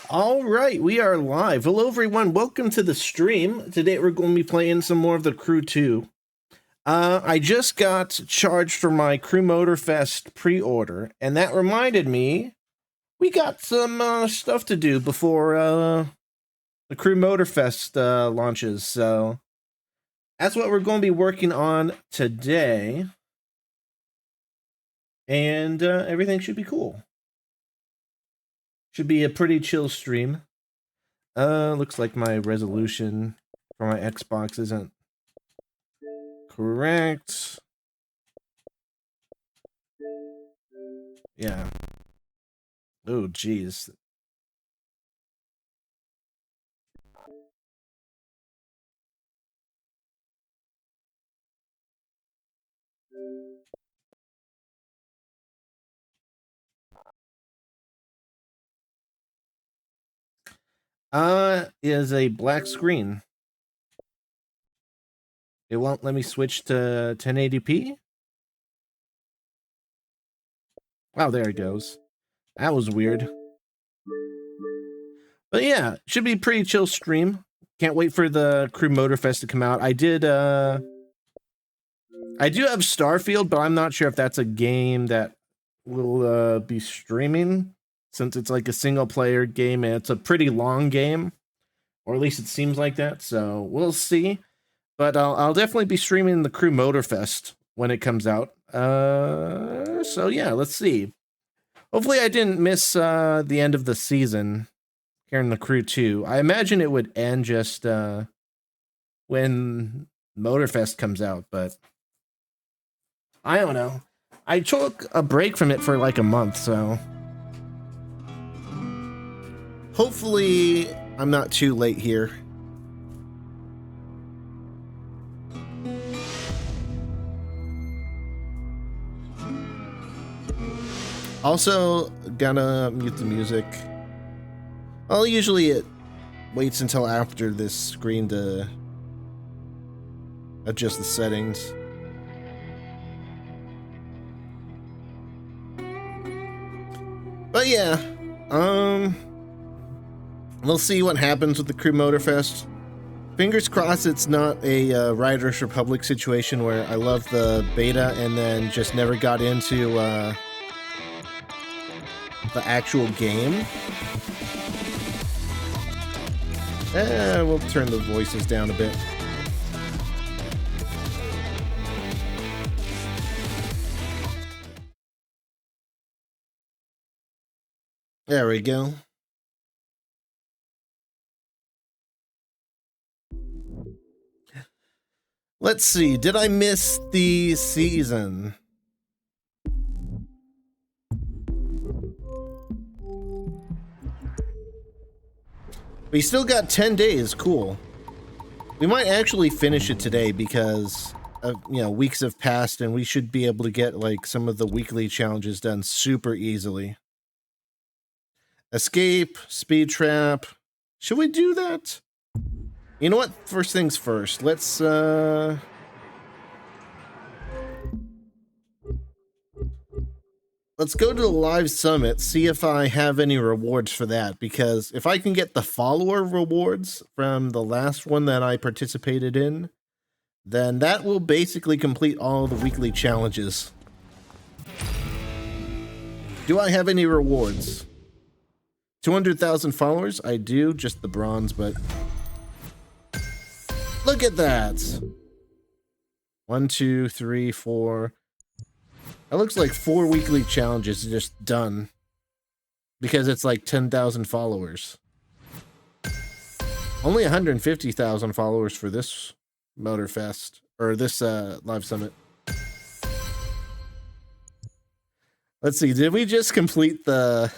All right, we are live. Hello, everyone. Welcome to the stream. Today, we're going to be playing some more of the Crew 2. I just got charged for my Crew Motorfest pre-order, and that reminded me we got some stuff to do before the Crew Motorfest launches. So that's what we're going to be working on today, and everything should be cool. Should be a pretty chill stream. Looks like my resolution for my Xbox isn't correct. Yeah. Oh, geez. Is a black screen. It won't let me switch to 1080p. Wow, there it goes. That was weird. But yeah, should be a pretty chill stream. Can't wait for the Crew Motorfest to come out. I do have Starfield, but I'm not sure if that's a game that will be streaming, since it's like a single player game and it's a pretty long game, or at least it seems like that. So we'll see. But I'll definitely be streaming the Crew Motorfest when it comes out. So yeah, let's see. Hopefully I didn't miss the end of the season here in the Crew 2. I imagine it would end just when Motorfest comes out, but I don't know. I took a break from it for like a month, so hopefully I'm not too late here. Also, gonna mute the music. Well, usually it waits until after this screen to adjust the settings. But yeah, we'll see what happens with the Crew Motorfest. Fingers crossed it's not a Riders Republic situation where I love the beta and then just never got into the actual game. We'll turn the voices down a bit. There we go. Let's see, did I miss the season? We still got 10 days, cool. We might actually finish it today because weeks have passed and we should be able to get like some of the weekly challenges done super easily. Escape, speed trap. Should we do that? You know what? First things first. Let's go to the live summit, see if I have any rewards for that, because if I can get the follower rewards from the last one that I participated in, then that will basically complete all the weekly challenges. Do I have any rewards? 200,000 followers? I do, just the bronze, but look at that. 1, 2, 3, 4. It looks like 4 weekly challenges just done because it's like 10,000 followers. Only 150,000 followers for this Motorfest, or this live summit. Let's see, did we just complete the...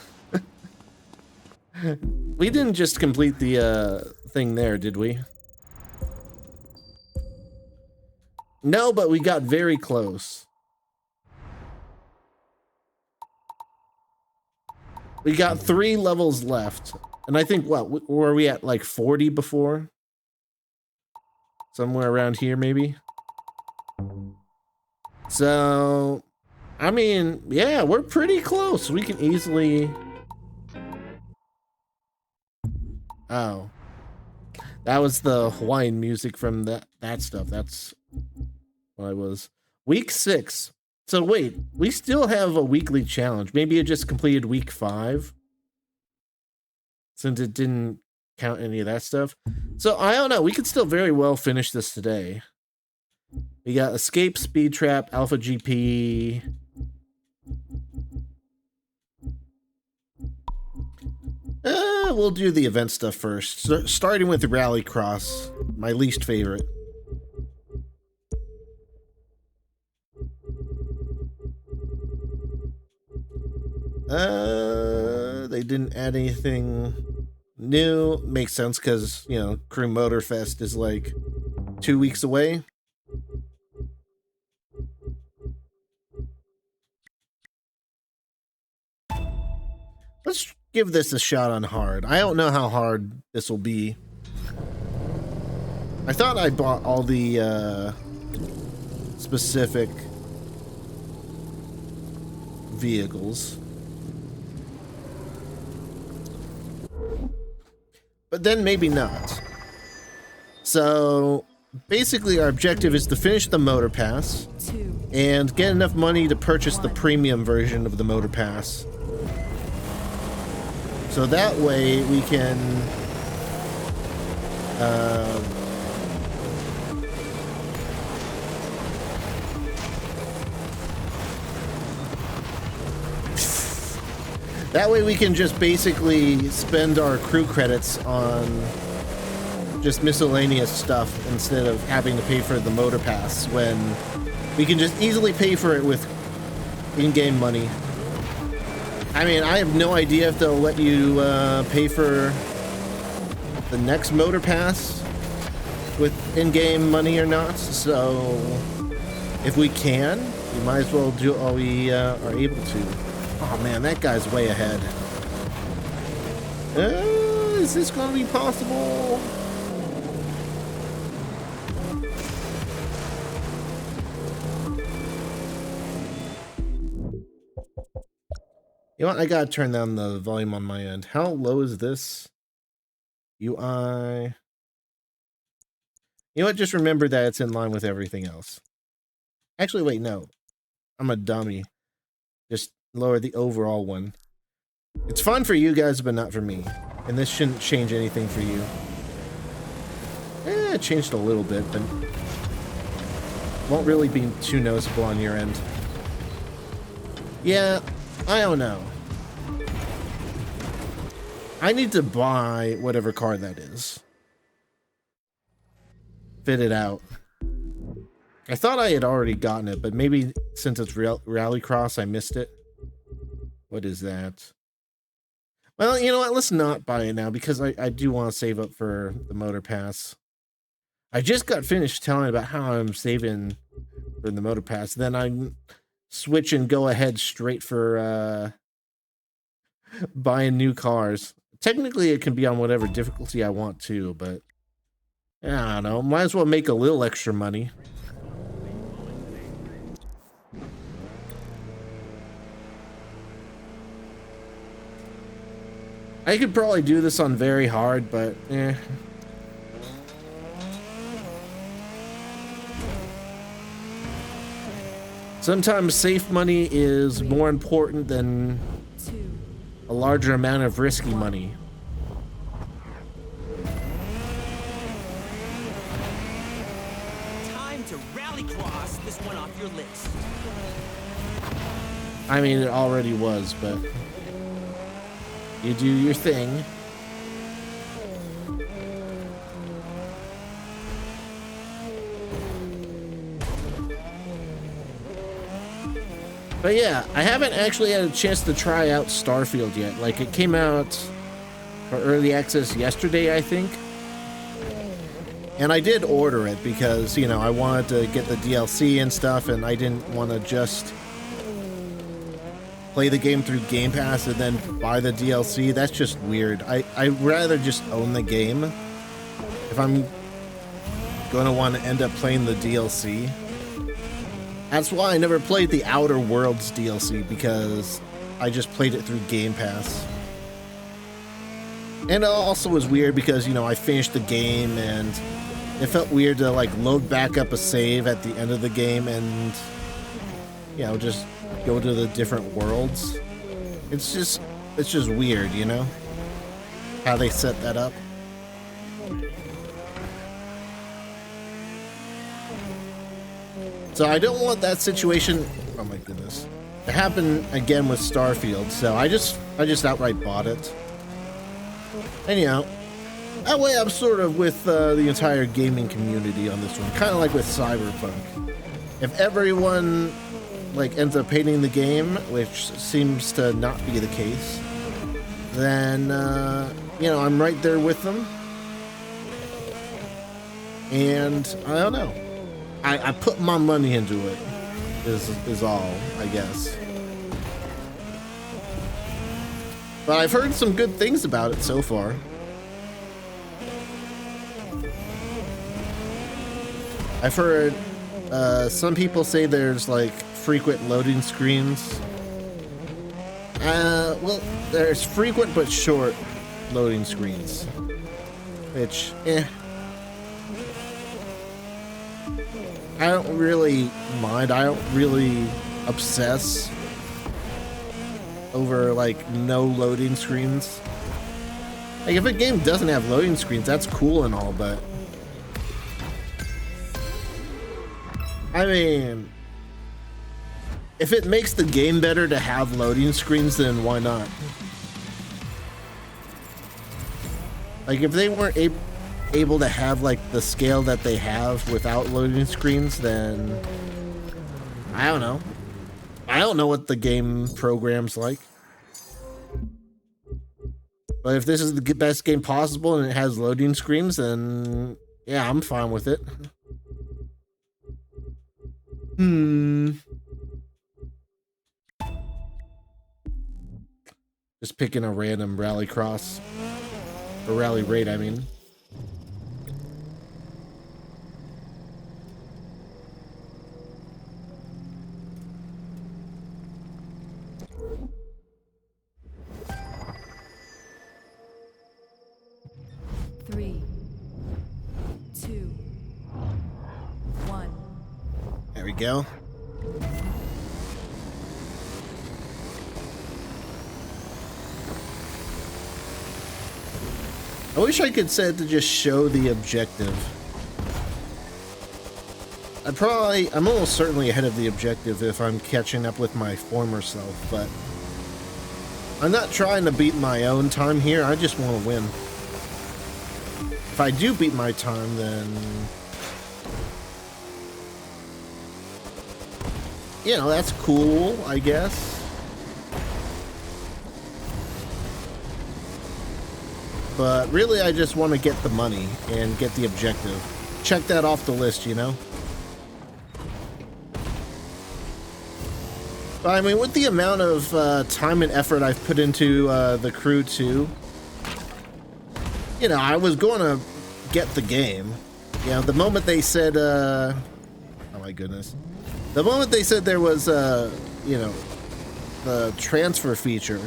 We didn't just complete the thing there, did we? No, but we got very close. We got 3 levels left. And I think, what, were we at like 40 before? Somewhere around here, maybe? So, I mean, yeah, we're pretty close. We can easily Oh. That was the Hawaiian music from that stuff. That's what I was. Week 6. So wait, we still have a weekly challenge. Maybe it just completed week 5. Since it didn't count any of that stuff. So I don't know. We could still very well finish this today. We got Escape, Speed Trap, Alpha GP. We'll do the event stuff first. Starting with the Rallycross, my least favorite. They didn't add anything new. Makes sense because, you know, Crew Motorfest is like 2 weeks away. Let's give this a shot on hard. I don't know how hard this will be. I thought I bought all the specific vehicles. But then maybe not. So basically our objective is to finish the Motorpass and get enough money to purchase the premium version of the Motorpass. So that way we can just basically spend our crew credits on just miscellaneous stuff instead of having to pay for the Motorpass, when we can just easily pay for it with in-game money. I mean, I have no idea if they'll let you pay for the next Motorpass with in-game money or not, so if we can, we might as well do all we are able to. Oh man, that guy's way ahead. Is this gonna be possible? You know what? I gotta turn down the volume on my end. How low is this? UI. You know what? Just remember that it's in line with everything else. Actually, wait, no. I'm a dummy. Just lower the overall one. It's fun for you guys, but not for me. And this shouldn't change anything for you. It changed a little bit, but won't really be too noticeable on your end. Yeah, I don't know. I need to buy whatever car that is. Fit it out. I thought I had already gotten it, but maybe since it's Rallycross, I missed it. What is that? Well, you know what? Let's not buy it now because I do want to save up for the Motorpass. I just got finished telling about how I'm saving for the Motorpass. Then I switch and go ahead straight for buying new cars. Technically, it can be on whatever difficulty I want to, but I don't know. Might as well make a little extra money. I could probably do this on very hard, but eh. Sometimes safe money is more important than a larger amount of risky money. Time to Rallycross this one off your list. I mean, it already was, but you do your thing. But yeah, I haven't actually had a chance to try out Starfield yet. Like, it came out for early access yesterday, I think. And I did order it because, you know, I wanted to get the DLC and stuff, and I didn't want to just play the game through Game Pass and then buy the DLC. That's just weird. I'd rather just own the game if I'm going to want to end up playing the DLC. That's why I never played the Outer Worlds DLC, because I just played it through Game Pass. And it also was weird because, you know, I finished the game and it felt weird to like load back up a save at the end of the game and, you know, just go to the different worlds. It's just weird, you know, how they set that up. So I don't want that situation, oh my goodness, to happen again with Starfield. So I just outright bought it. And you know, that way I'm sort of with the entire gaming community on this one, kind of like with Cyberpunk. If everyone like ends up hating the game, which seems to not be the case, then you know, I'm right there with them. And I don't know. I put my money into it, is all, I guess. But I've heard some good things about it so far. I've heard some people say there's like frequent loading screens. Well, there's frequent but short loading screens, which, I don't really mind. I don't really obsess over like no loading screens. Like if a game doesn't have loading screens, that's cool and all, but I mean, if it makes the game better to have loading screens, then why not? Like if they weren't able to have like the scale that they have without loading screens, then I don't know. I don't know what the game program's like. But if this is the best game possible and it has loading screens, then yeah, I'm fine with it. Just picking a random rally cross. Or rally raid, I mean. Three, two, one. There we go. I wish I could set it to just show the objective. I'm almost certainly ahead of the objective if I'm catching up with my former self, but I'm not trying to beat my own time here. I just want to win. If I do beat my time, then you know, that's cool, I guess. But really, I just want to get the money and get the objective. Check that off the list, you know? But I mean, with the amount of time and effort I've put into The Crew 2, you know, I was going to get the game. You know, the moment they said, oh my goodness. The moment they said there was, you know, the transfer feature,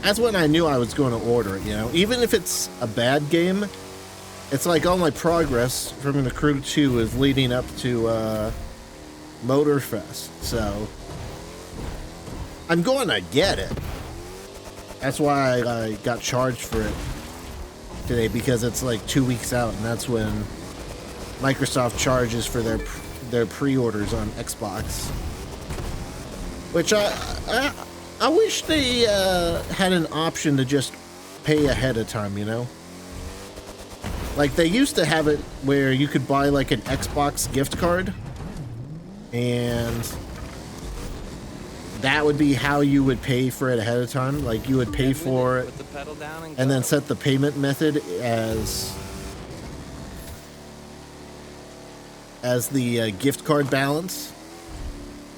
that's when I knew I was going to order it, you know? Even if it's a bad game, it's like all my progress from The Crew 2 is leading up to Motorpass, so I'm going to get it. That's why I got charged for it today, because it's like 2 weeks out, and that's when Microsoft charges for their pre-orders on Xbox. Which I wish they had an option to just pay ahead of time, you know? Like they used to have it where you could buy like an Xbox gift card, and that would be how you would pay for it ahead of time. Like you would pay for it and then set the payment method as the gift card balance.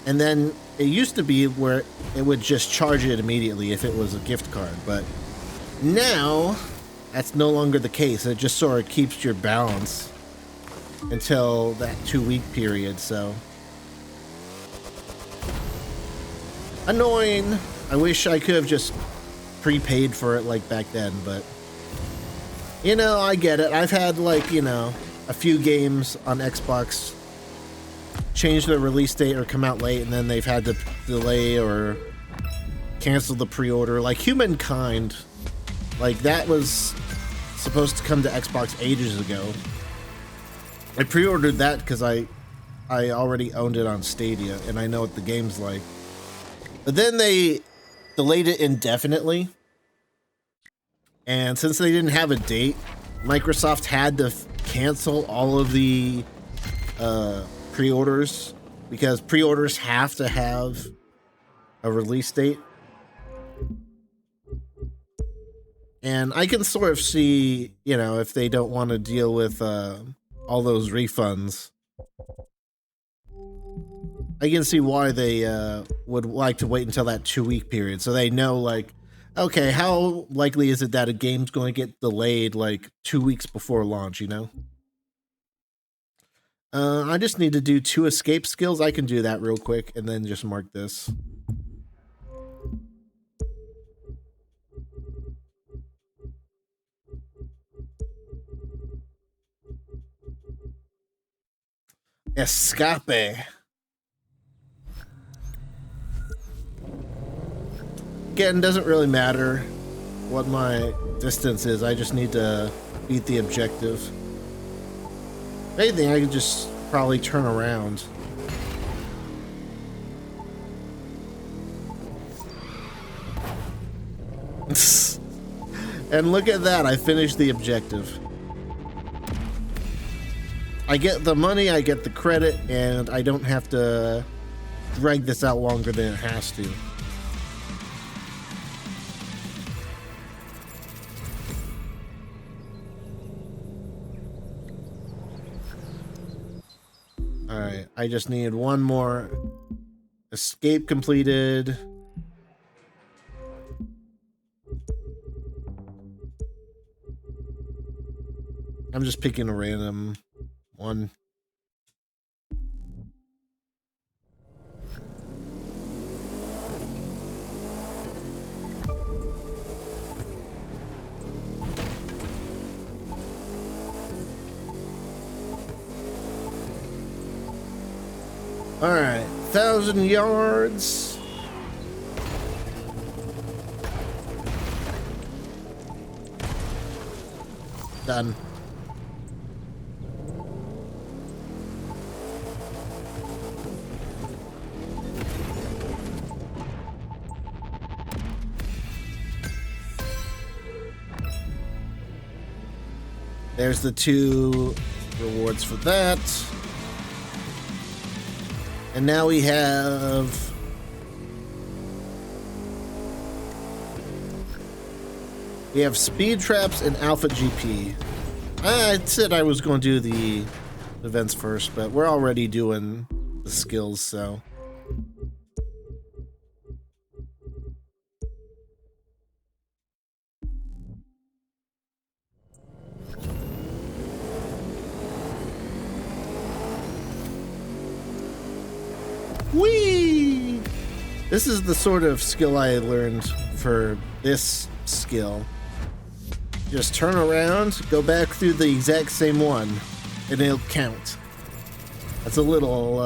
And then it used to be where it would just charge it immediately if it was a gift card. But now that's no longer the case. It just sort of keeps your balance until that 2-week period. So annoying. I wish I could have just prepaid for it like back then, but you know, I get it. I've had like, you know, a few games on Xbox change their release date or come out late, and then they've had to delay or cancel the pre-order. Like Humankind, like that was supposed to come to Xbox ages ago. I pre-ordered that because I already owned it on Stadia and I know what the game's like. But then they delayed it indefinitely. And since they didn't have a date, Microsoft had to cancel all of the pre-orders because pre-orders have to have a release date. And I can sort of see, you know, if they don't want to deal with all those refunds, I can see why they would like to wait until that 2-week period. So they know, like, okay, how likely is it that a game's going to get delayed like 2 weeks before launch, you know? I just need to do 2 escape skills. I can do that real quick and then just mark this. Escape. Again, doesn't really matter what my distance is. I just need to beat the objective. If anything, I could just probably turn around. And look at that, I finished the objective. I get the money, I get the credit, and I don't have to drag this out longer than it has to. Alright, I just need one more. Escape completed. I'm just picking a random one. All right, 1,000 yards. Done. There's the 2 rewards for that. And now we have speed traps and Alpha GP. I said I was going to do the events first, but we're already doing the skills, so. Whee! This is the sort of skill I learned for this skill. Just turn around, go back through the exact same one, and it'll count. That's a little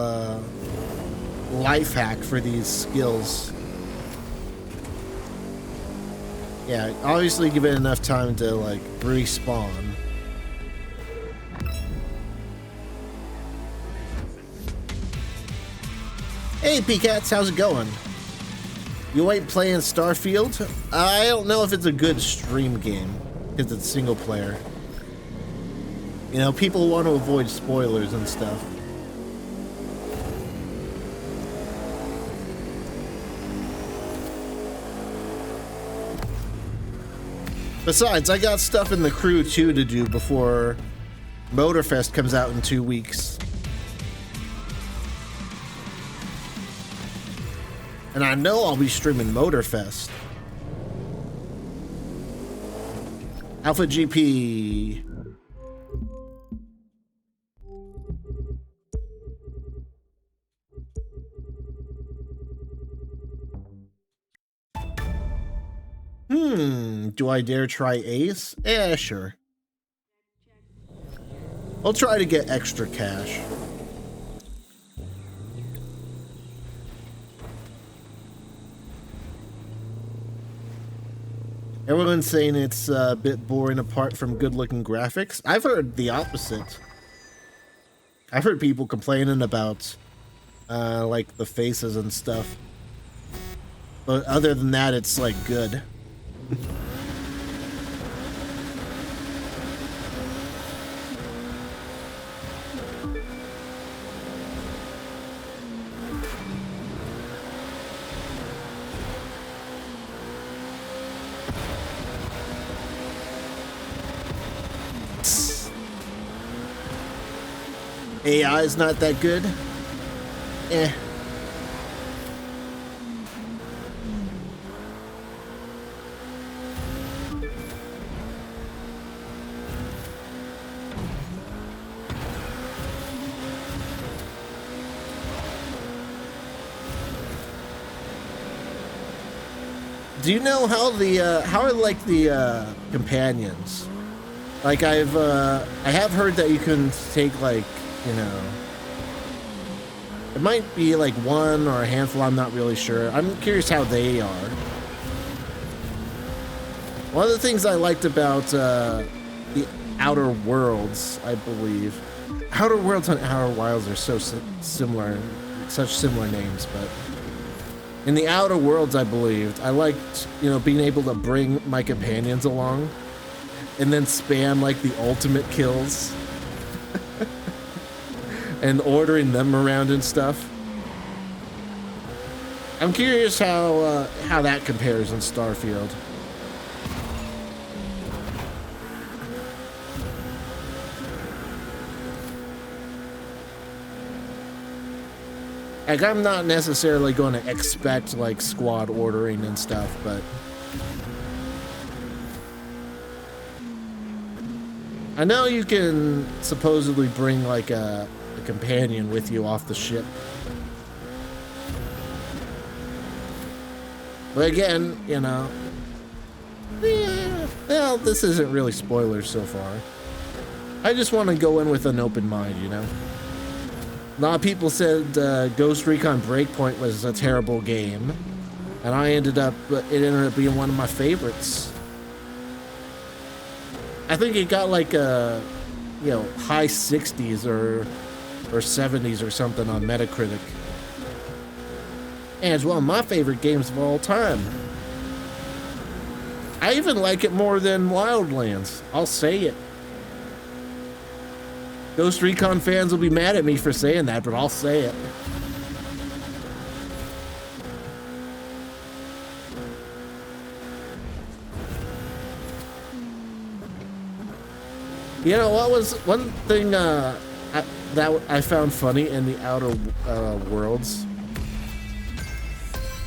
life hack for these skills. Yeah, obviously give it enough time to like respawn. Hey P-Cats, how's it going? You ain't playing Starfield? I don't know if it's a good stream game, because it's single player. You know, people want to avoid spoilers and stuff. Besides, I got stuff in the crew too to do before Motorfest comes out in 2 weeks. And I know I'll be streaming Motorfest. Alpha GP. Do I dare try Ace? Yeah, sure. I'll try to get extra cash. Everyone's saying it's a bit boring apart from good-looking graphics. I've heard the opposite. I've heard people complaining about like the faces and stuff. But other than that, it's like good. AI is not that good. Eh. Do you know how the how are like the companions? Like I have heard that you can take like, you know, it might be like one or a handful, I'm not really sure. I'm curious how they are. One of the things I liked about the Outer Worlds, I believe. Outer Worlds and Outer Wilds are so similar, such similar names, but in the Outer Worlds, I believed, I liked, you know, being able to bring my companions along and then spam like the ultimate kills. And ordering them around and stuff. I'm curious how that compares in Starfield. Like, I'm not necessarily going to expect like squad ordering and stuff, but I know you can supposedly bring like a companion with you off the ship. But again, you know, well, this isn't really spoilers so far. I just want to go in with an open mind, you know. A lot of people said Ghost Recon Breakpoint was a terrible game, and it ended up being one of my favorites. I think it got like a, you know, high 60s or 70s or something on Metacritic. And it's one of my favorite games of all time. I even like it more than Wildlands. I'll say it. Ghost Recon fans will be mad at me for saying that, but I'll say it. You know, what was one thing that I found funny in the Outer Worlds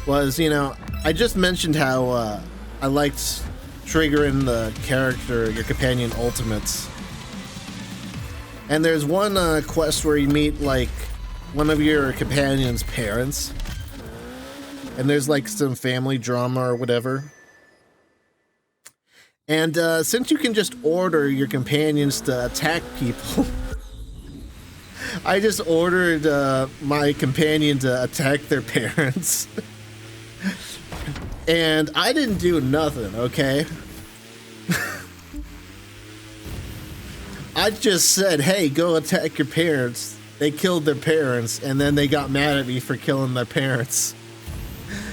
was, you know, I just mentioned how I liked triggering the character, your companion ultimates. And there's one quest where you meet like one of your companion's parents, and there's like some family drama or whatever. And since you can just order your companions to attack people, I just ordered my companion to attack their parents. And I didn't do nothing, okay? I just said, hey, go attack your parents. They killed their parents, and then they got mad at me for killing their parents.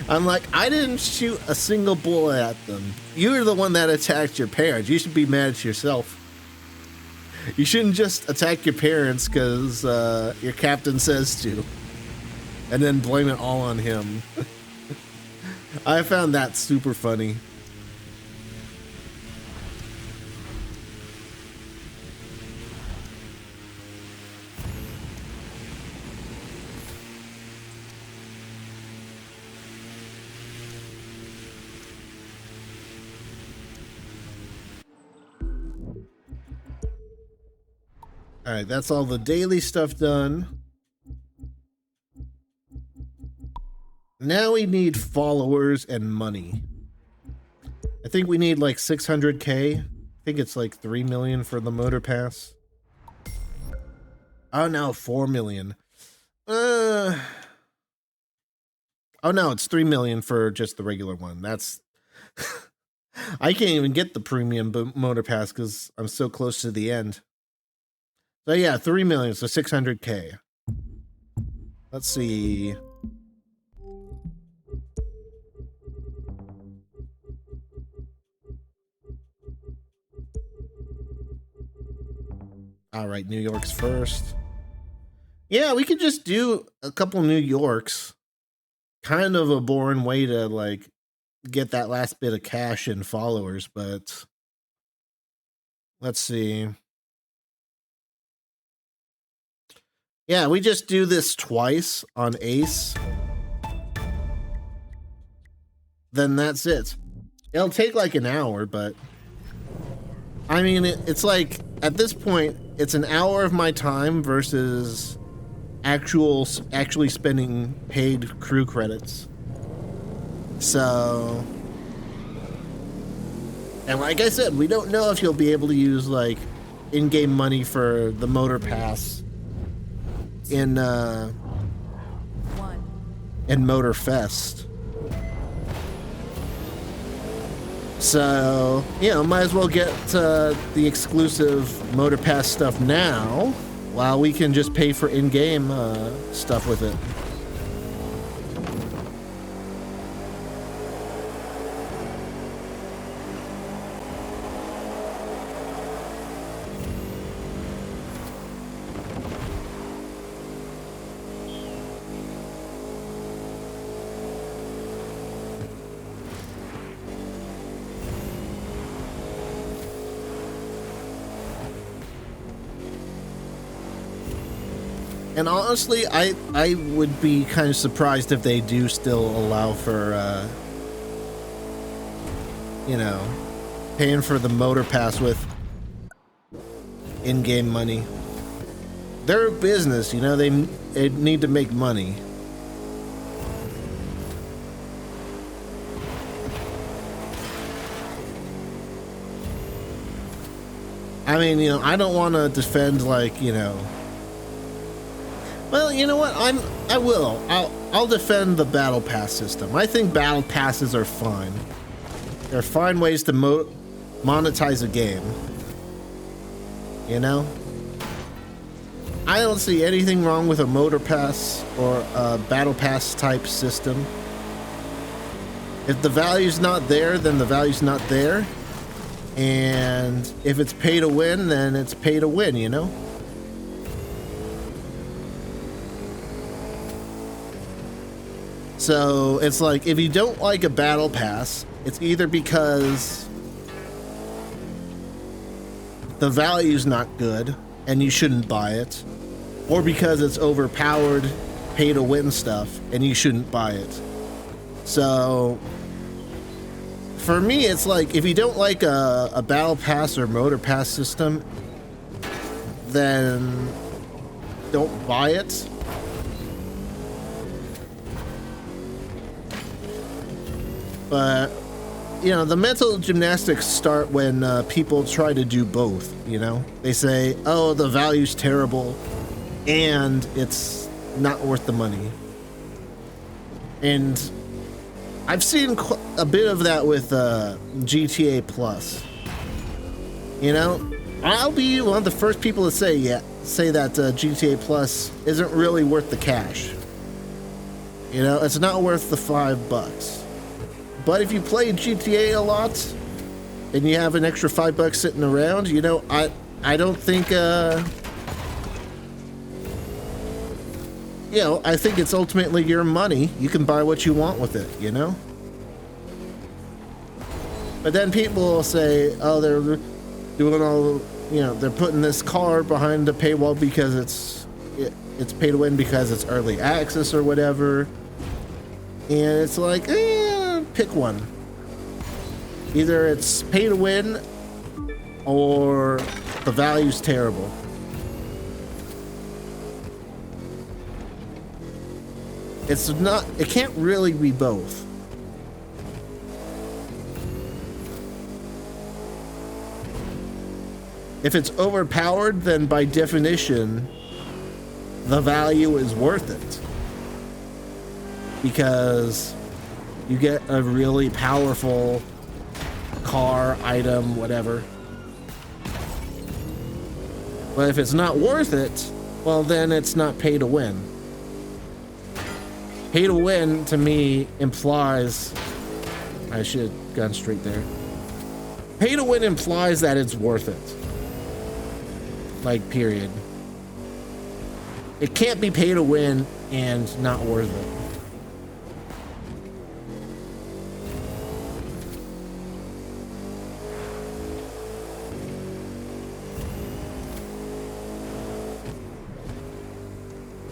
I'm like, I didn't shoot a single bullet at them. You're the one that attacked your parents. You should be mad at yourself. You shouldn't just attack your parents because your captain says to, and then blame it all on him. I found that super funny. All right, that's all the daily stuff done. Now we need followers and money. I think we need like 600K. I think it's like 3 million for the motor pass. Oh no, 4 million. Oh no, it's 3 million for just the regular one. That's I can't even get the premium motor pass because I'm so close to the end. So yeah, 3 million, so 600K. Let's see. All right, New York's first. Yeah, we could just do a couple New Yorks. Kind of a boring way to like get that last bit of cash and followers, but let's see. Yeah, we just do this twice on Ace. Then that's it. It'll take like an hour, but I mean, it's like at this point, it's an hour of my time versus actually spending paid crew credits. So, and like I said, we don't know if you'll be able to use like in-game money for the motor pass in Motor Fest. So, you know, might as well get the exclusive Motor Pass stuff now while we can just pay for in-game stuff with it. And honestly, I would be kind of surprised if they do still allow for, you know, paying for the motor pass with in-game money. They're a business, you know, they need to make money. I mean, you know, I don't want to defend, like, you know. Well, you know what? I'll defend the battle pass system. I think battle passes are fine. They're fine ways to monetize a game. You know? I don't see anything wrong with a motor pass or a battle pass type system. If the value's not there, then the value's not there. And if it's pay to win, then it's pay to win, you know? So it's like, if you don't like a battle pass, it's either because the value's not good and you shouldn't buy it, or because it's overpowered pay to win stuff and you shouldn't buy it. So for me, it's like, if you don't like a battle pass or motor pass system, then don't buy it. But, you know, the mental gymnastics start when people try to do both, you know? They say, oh, the value's terrible and it's not worth the money. And I've seen a bit of that with GTA Plus. You know, I'll be one of the first people to say that GTA Plus isn't really worth the cash. You know, it's not worth the $5. But if you play GTA a lot and you have an extra $5 sitting around, you know, I don't think, you know, I think it's ultimately your money. You can buy what you want with it, you know? But then people will say, oh, they're doing all, you know, they're putting this car behind the paywall because it's pay to win because it's early access or whatever. And it's like, pick one. Either it's pay to win or the value's terrible. It can't really be both. If it's overpowered, then by definition, the value is worth it. Because you get a really powerful car, item, whatever. But if it's not worth it, well, then it's not pay to win. Pay to win, to me, implies... I should have gone straight there. Pay to win implies that it's worth it. Like, period. It can't be pay to win and not worth it.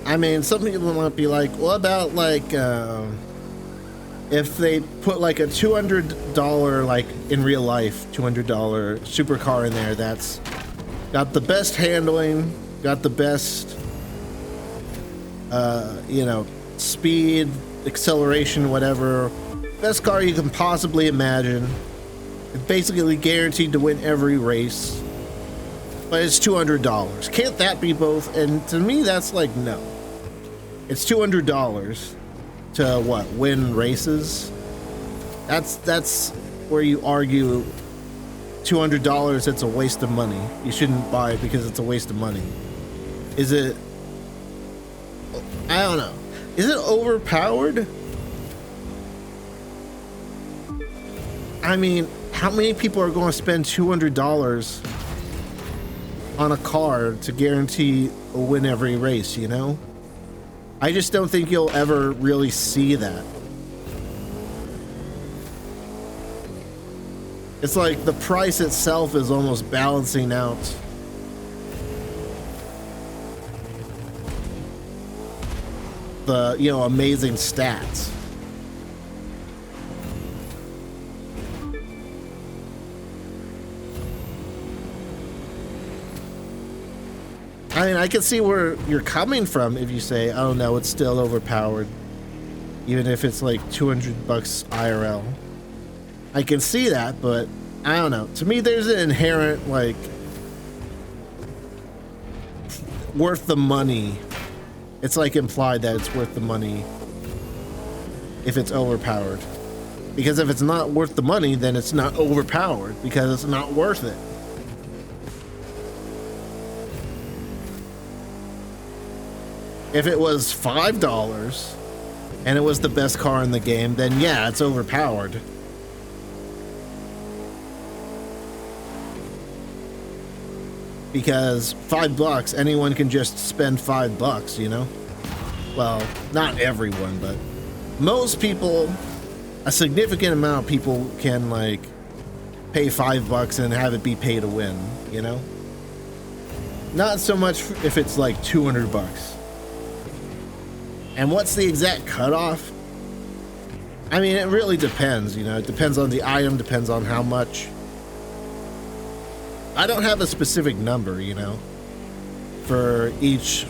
I mean, some people might be like, what about like if they put like a $200, like in real life, $200 supercar in there that's got the best handling, got the best, you know, speed, acceleration, whatever, best car you can possibly imagine. It's basically guaranteed to win every race, but it's $200. Can't that be both? And to me, that's like, no. It's $200 to what? Win races? That's where you argue $200, it's a waste of money. You shouldn't buy it because it's a waste of money. Is it? I don't know. Is it overpowered? I mean, how many people are going to spend $200 on a car to guarantee a win every race, you know? I just don't think you'll ever really see that. It's like the price itself is almost balancing out the, you know, amazing stats. I mean, I can see where you're coming from if you say, oh no, it's still overpowered. Even if it's like $200 IRL. I can see that, but I don't know. To me, there's an inherent, like, worth the money. It's like implied that it's worth the money if it's overpowered. Because if it's not worth the money, then it's not overpowered because it's not worth it. If it was $5 and it was the best car in the game, then yeah, it's overpowered. Because $5, anyone can just spend $5, you know? Well, not everyone, but most people, a significant amount of people can like pay $5 and have it be pay to win, you know? Not so much if it's like $200. And what's the exact cutoff? I mean, it really depends, you know. It depends on the item, depends on how much. I don't have a specific number, you know, for each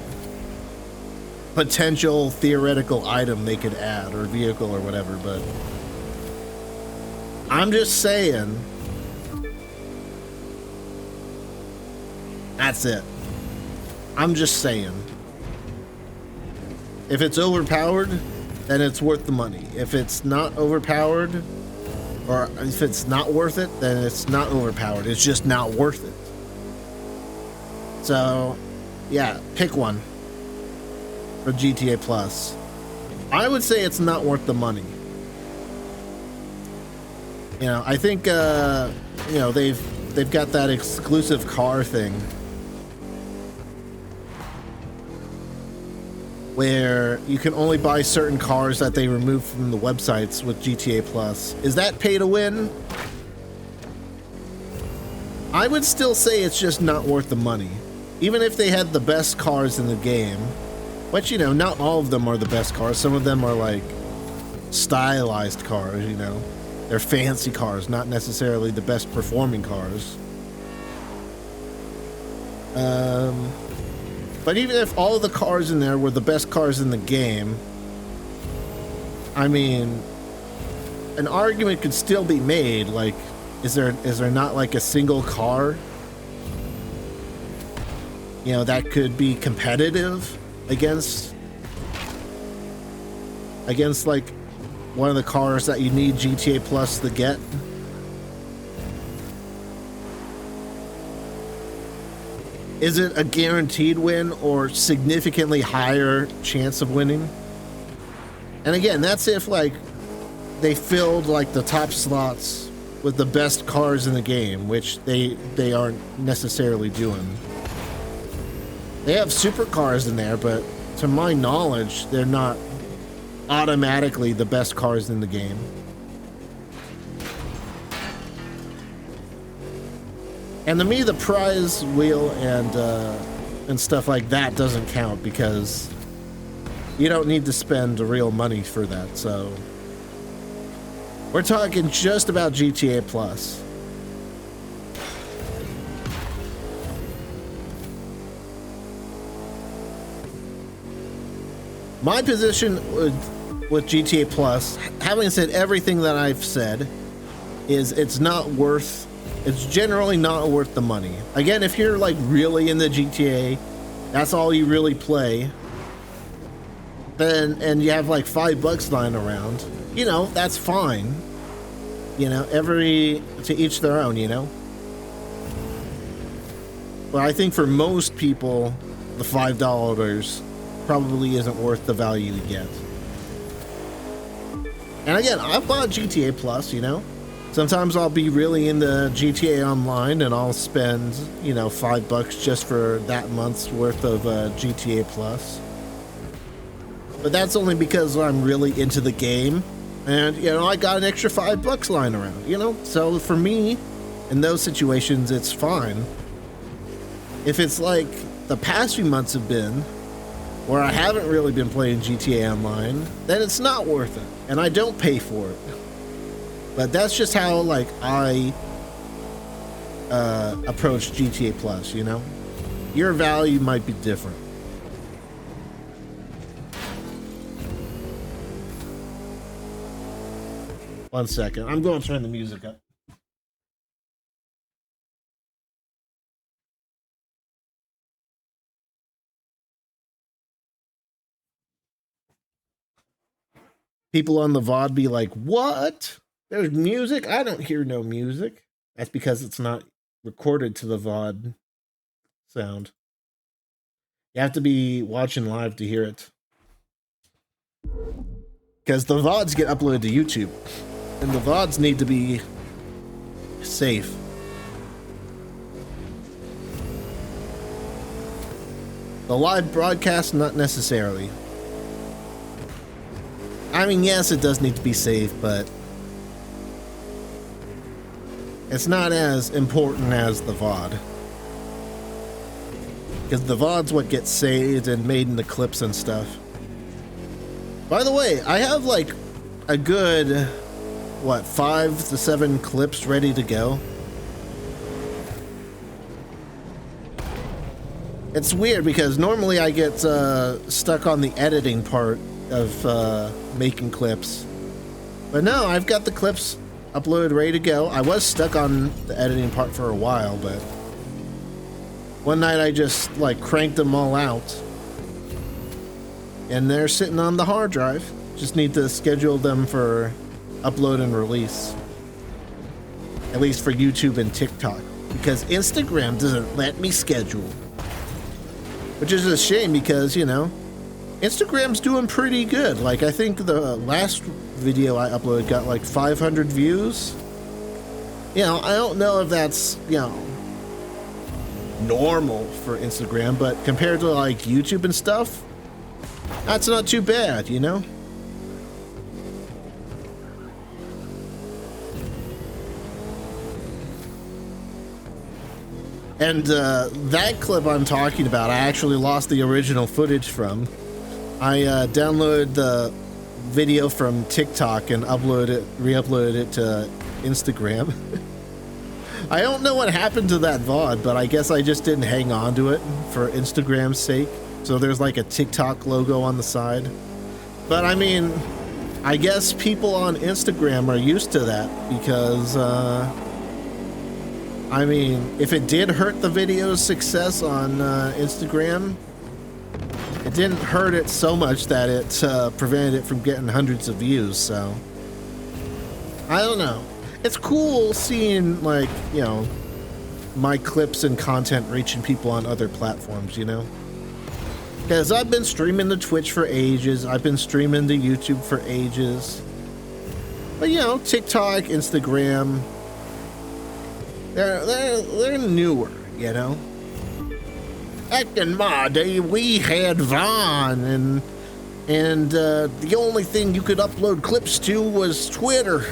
potential theoretical item they could add, or vehicle or whatever, but I'm just saying. That's it. I'm just saying. If it's overpowered, then it's worth the money. If it's not overpowered, or if it's not worth it, then it's not overpowered. It's just not worth it. So, yeah, pick one for GTA Plus. I would say it's not worth the money. You know, I think, you know, they've got that exclusive car thing where you can only buy certain cars that they remove from the websites with GTA Plus. Is that pay to win? I would still say it's just not worth the money. Even if they had the best cars in the game, but you know, not all of them are the best cars. Some of them are like stylized cars, you know. They're fancy cars, not necessarily the best performing cars. But even if all of the cars in there were the best cars in the game, I mean, an argument could still be made, like, is there not like a single car you know, that could be competitive against like one of the cars that you need GTA Plus to get. Is it a guaranteed win or significantly higher chance of winning? And again, that's if like they filled like the top slots with the best cars in the game, which they aren't necessarily doing. They have supercars in there, but to my knowledge, they're not automatically the best cars in the game. And to me, the prize wheel and stuff like that doesn't count because you don't need to spend real money for that. So we're talking just about GTA Plus. My position with GTA Plus, having said everything that I've said, is it's generally not worth the money. Again, if you're like really in the GTA, that's all you really play, then, and you have like $5 lying around, you know, that's fine. You know, to each their own, you know. But I think for most people, the $5 probably isn't worth the value you get. And again, I've bought GTA Plus, you know. Sometimes I'll be really into GTA Online and I'll spend, you know, $5 just for that month's worth of GTA Plus. But that's only because I'm really into the game and, you know, I got an extra $5 lying around, you know. So for me, in those situations, it's fine. If it's like the past few months have been, where I haven't really been playing GTA Online, then it's not worth it, and I don't pay for it. But that's just how, like, I approach GTA Plus, you know? Your value might be different. One second, I'm going to turn the music up. People on the VOD be like, what? There's music? I don't hear no music. That's because it's not recorded to the VOD sound. You have to be watching live to hear it. Because the VODs get uploaded to YouTube. And the VODs need to be safe. The live broadcast, not necessarily. I mean, yes, it does need to be safe, but it's not as important as the VOD. Because the VOD's what gets saved and made into clips and stuff. By the way, I have like a good, 5 to 7 clips ready to go. It's weird because normally I get stuck on the editing part of making clips. But no, I've got the clips uploaded, ready to go. I was stuck on the editing part for a while, but one night I just like cranked them all out. And they're sitting on the hard drive. Just need to schedule them for upload and release. At least for YouTube and TikTok. Because Instagram doesn't let me schedule. Which is a shame because, you know, Instagram's doing pretty good. Like, I think the last video I uploaded got like 500 views. You know, I don't know if that's, you know, normal for Instagram, but compared to like YouTube and stuff, that's not too bad, you know? And that clip I'm talking about, I actually lost the original footage from. I downloaded the video from TikTok and re-uploaded it to Instagram. I don't know what happened to that VOD, but I guess I just didn't hang on to it for Instagram's sake. So there's like a TikTok logo on the side. But I mean, I guess people on Instagram are used to that because, I I mean, if it did hurt the video's success on Instagram, it didn't hurt it so much that it prevented it from getting hundreds of views, so I don't know. It's cool seeing, like, you know, my clips and content reaching people on other platforms, you know? Because I've been streaming to Twitch for ages, I've been streaming to YouTube for ages. But, you know, TikTok, Instagram, they're newer, you know? Back in my day, we had Vine, and the only thing you could upload clips to was Twitter.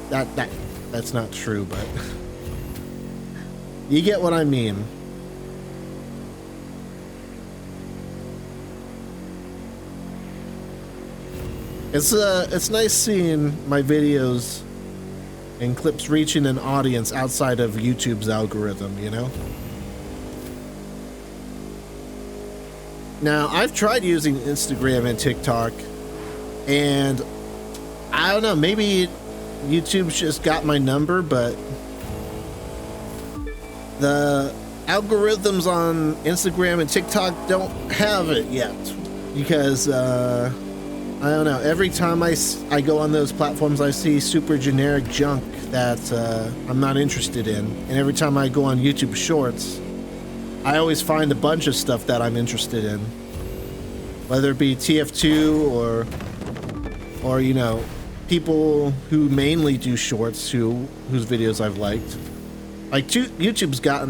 That's not true, but you get what I mean. It's nice seeing my videos and clips reaching an audience outside of YouTube's algorithm, you know? Now, I've tried using Instagram and TikTok, and I don't know, maybe YouTube's just got my number, but the algorithms on Instagram and TikTok don't have it yet, because I don't know, every time I go on those platforms, I see super generic junk that I'm not interested in, and every time I go on YouTube Shorts, I always find a bunch of stuff that I'm interested in, whether it be TF2 or you know, people who mainly do shorts whose videos I've liked. Like YouTube's got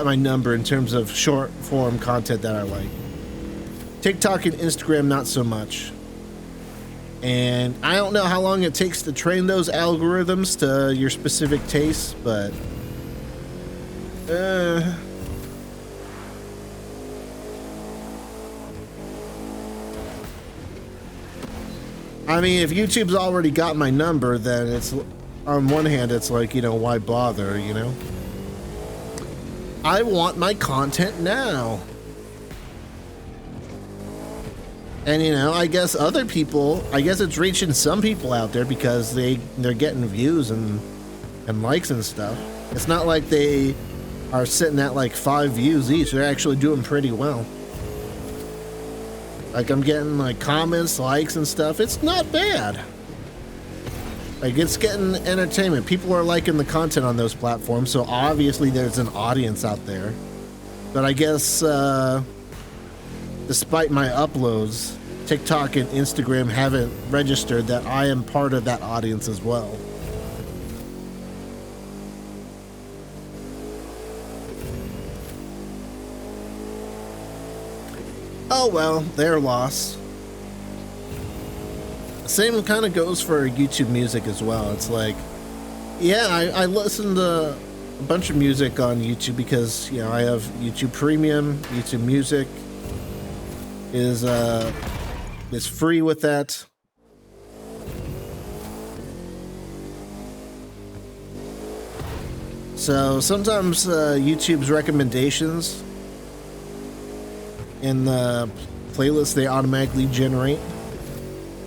my number in terms of short form content that I like. TikTok and Instagram not so much. And I don't know how long it takes to train those algorithms to your specific tastes, but I mean, if YouTube's already got my number, then it's, on one hand, it's like, you know, why bother, you know? I want my content now. And, you know, I guess other people, I guess it's reaching some people out there because they're getting views and likes and stuff. It's not like they are sitting at like 5 views each. They're actually doing pretty well. Like, I'm getting like comments, likes and stuff. It's not bad. Like, it's getting entertainment. People are liking the content on those platforms, so obviously there's an audience out there. But I guess, despite my uploads, TikTok and Instagram haven't registered that I am part of that audience as well. Oh well, their loss. Same kind of goes for YouTube music as well. It's like, yeah, I listen to a bunch of music on YouTube because, you know, I have YouTube Premium. YouTube Music is free with that. So sometimes YouTube's recommendations in the playlist they automatically generate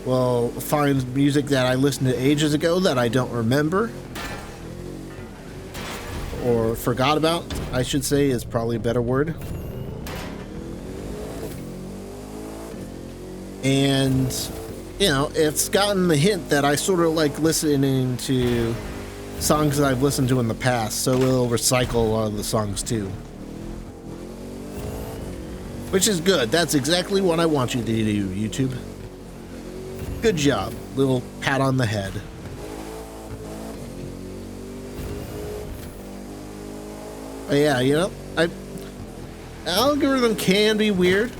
will find music that I listened to ages ago that I don't remember or forgot about, I should say, is probably a better word. And, you know, it's gotten the hint that I sort of like listening to songs that I've listened to in the past, so it'll recycle a lot of the songs too. Which is good. That's exactly what I want you to do, YouTube. Good job. Little pat on the head. But yeah, you know, algorithm can be weird.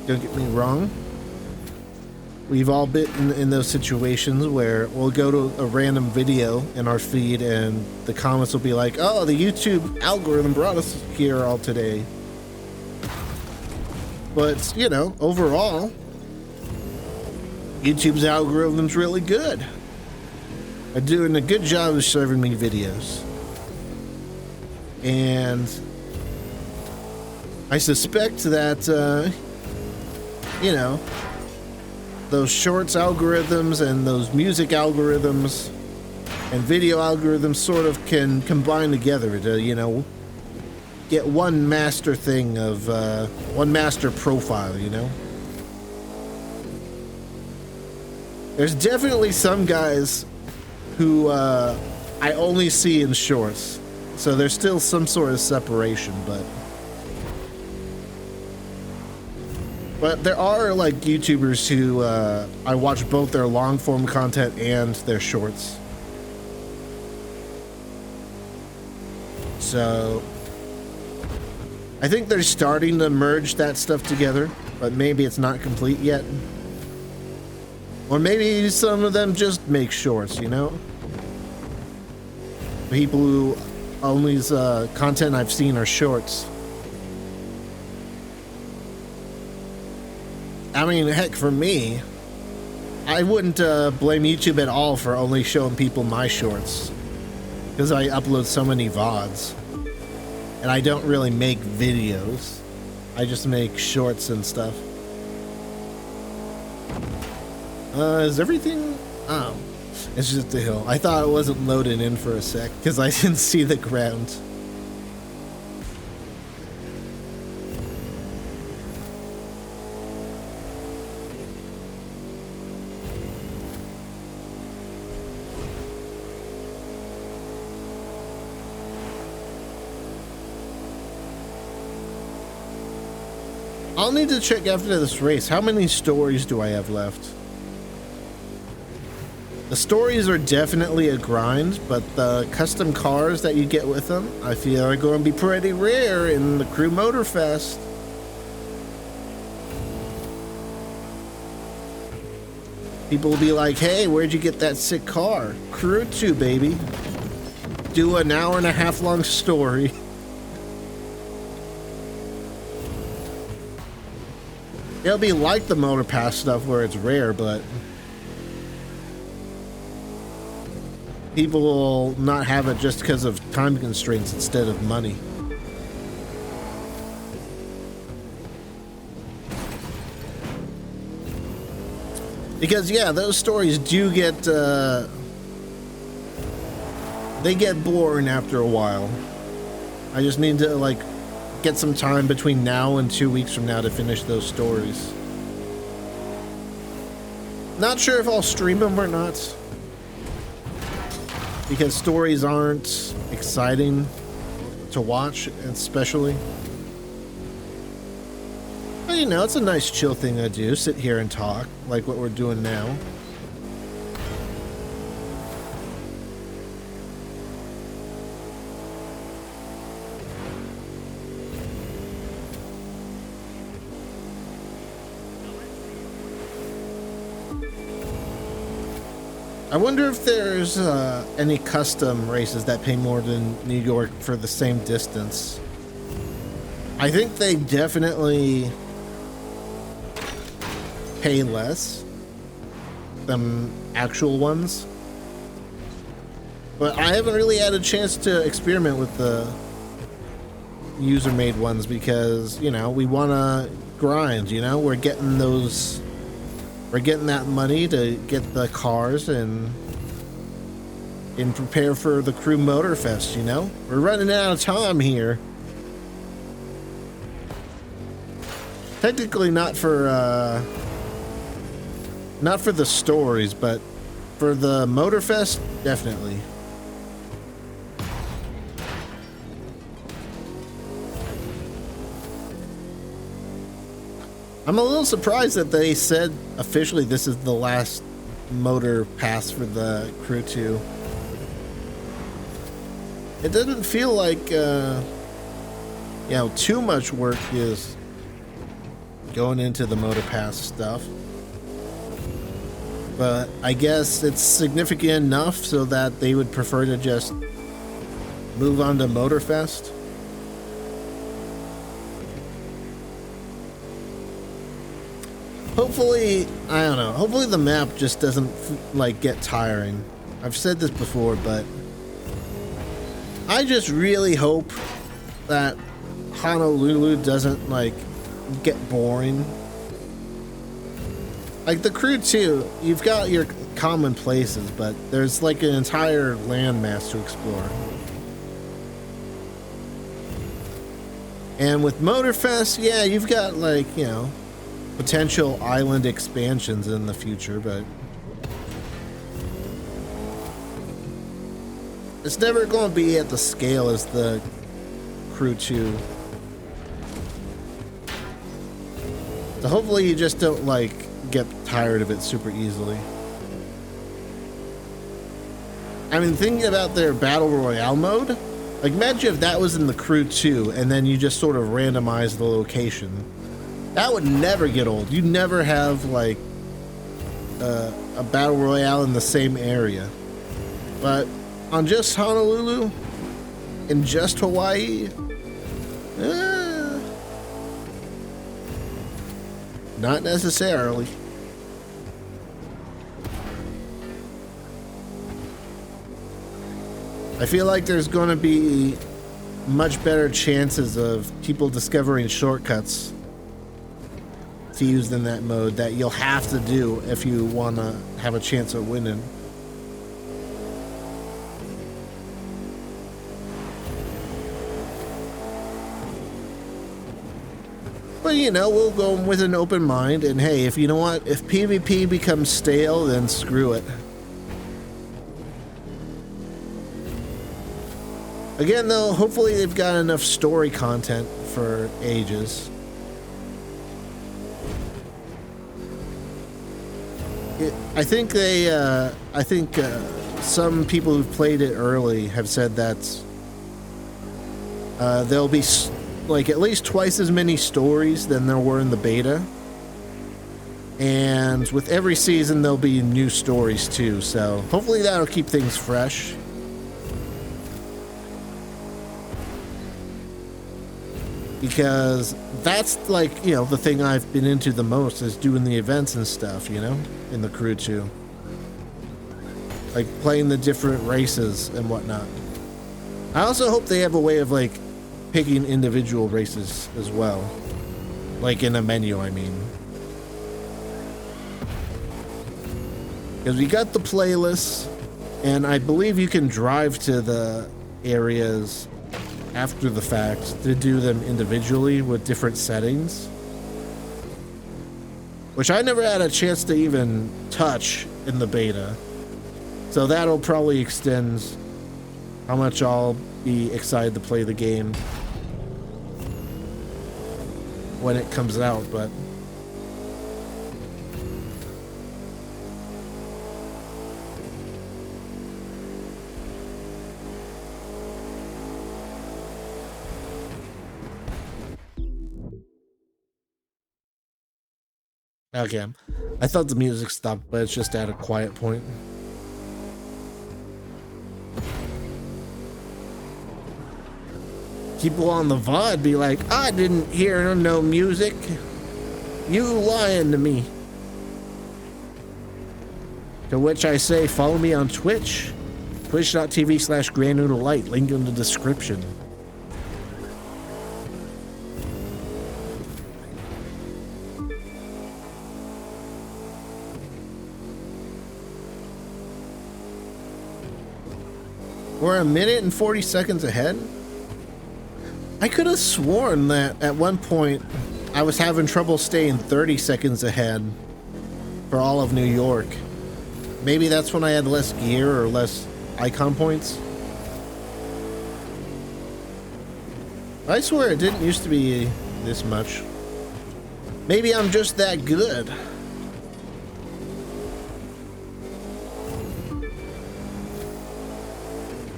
Don't get me wrong. We've all been in those situations where we'll go to a random video in our feed and the comments will be like, oh, the YouTube algorithm brought us here all today. But, you know, overall, YouTube's algorithm's really good. They're doing a good job of serving me videos. And I suspect that, you know, those shorts algorithms and those music algorithms And video algorithms sort of can combine together to, you know, get one master thing of, one master profile, you know? There's definitely some guys who, I only see in shorts. So there's still some sort of separation, but there are like YouTubers who I watch both their long form content and their shorts. So I think they're starting to merge that stuff together, but maybe it's not complete yet. Or maybe some of them just make shorts, you know? People who only's content I've seen are shorts. I mean, heck, for me, I wouldn't blame YouTube at all for only showing people my shorts, because I upload so many VODs, and I don't really make videos. I just make shorts and stuff. Is everything? Oh, it's just a hill. I thought it wasn't loading in for a sec, because I didn't see the ground. I'll need to check after this race. How many stories do I have left? The stories are definitely a grind, but the custom cars that you get with them, I feel are going to be pretty rare in the Crew Motorfest. People will be like, hey, where'd you get that sick car? Crew 2, baby. Do an hour-and-a-half long story. It'll be like the Motorpass stuff where it's rare, but people will not have it just because of time constraints instead of money. Because, yeah, those stories do get, they get boring after a while. I just need to, like, get some time between now and 2 weeks from now to finish those stories. Not sure if I'll stream them or not, because stories aren't exciting to watch, especially. But you know, it's a nice chill thing to do, sit here and talk like what we're doing now. I wonder if there's any custom races that pay more than New York for the same distance. I think they definitely pay less than actual ones. But I haven't really had a chance to experiment with the user-made ones because, you know, we want to grind, you know? We're getting those... We're getting that money to get the cars and prepare for the Crew Motorfest, you know? We're running out of time here. Technically not for the stories, but for the Motorfest, definitely. I'm a little surprised that they said officially this is the last motor pass for the Crew 2. It doesn't feel like, you know, too much work is going into the Motorpass stuff. But I guess it's significant enough so that they would prefer to just move on to Motorfest. Hopefully, I don't know, hopefully the map just doesn't, like, get tiring. I've said this before, but I just really hope that Honolulu doesn't, like, get boring. Like, the Crew 2, you've got your common places, but there's like an entire landmass to explore. And with Motorfest, yeah, you've got like, you know, potential island expansions in the future, but it's never going to be at the scale as the Crew 2. So hopefully you just don't like get tired of it super easily. I mean, thinking about their Battle Royale mode, like imagine if that was in the Crew 2 and then you just sort of randomize the location. That would never get old. You'd never have like a Battle Royale in the same area. But on just Honolulu, in just Hawaii, not necessarily. I feel like there's going to be much better chances of people discovering shortcuts to use in that mode that you'll have to do if you want to have a chance of winning. But you know, we'll go with an open mind, and hey, if you know what, if PvP becomes stale, then screw it. Again, though, hopefully they've got enough story content for ages. I think some people who've played it early have said that there'll be like at least twice as many stories than there were in the beta. And with every season, there'll be new stories too. So hopefully that'll keep things fresh. Because that's like, you know, the thing I've been into the most is doing the events and stuff, you know, in the Crew 2. Like playing the different races and whatnot. I also hope they have a way of like picking individual races as well. Like in a menu, I mean. Because we got the playlists, and I believe you can drive to the areas after the fact to do them individually with different settings, which I never had a chance to even touch in the beta, so that'll probably extend how much I'll be excited to play the game when it comes out. But okay, I thought the music stopped, but it's just at a quiet point. People on the VOD be like, I didn't hear no music. You lying to me. To which I say, follow me on Twitch. Twitch.tv/GrandNoodleLite. Link in the description. We're 1 minute and 40 seconds ahead. I could have sworn that at one point I was having trouble staying 30 seconds ahead for all of New York. Maybe that's when I had less gear or less icon points. I swear it didn't used to be this much. Maybe I'm just that good.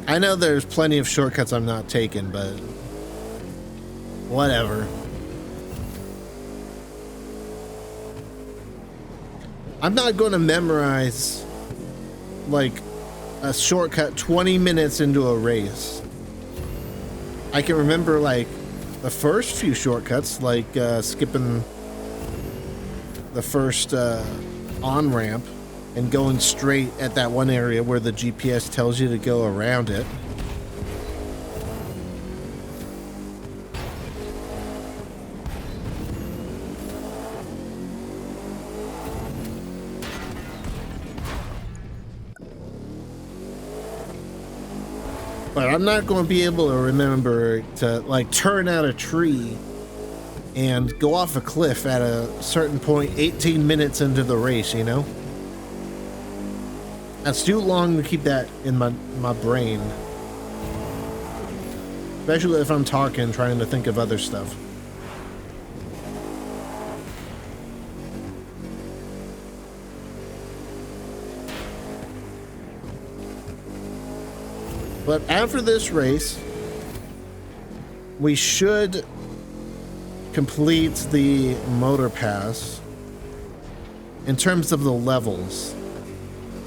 I know there's plenty of shortcuts I'm not taking, but whatever. I'm not going to memorize like a shortcut 20 minutes into a race. I can remember like the first few shortcuts, like skipping the first on-ramp and going straight at that one area where the GPS tells you to go around it. But I'm not going to be able to remember to like turn out a tree and go off a cliff at a certain point 18 minutes into the race, you know? That's too long to keep that in my brain. Especially if I'm talking, trying to think of other stuff. But after this race, we should complete the Motorpass in terms of the levels.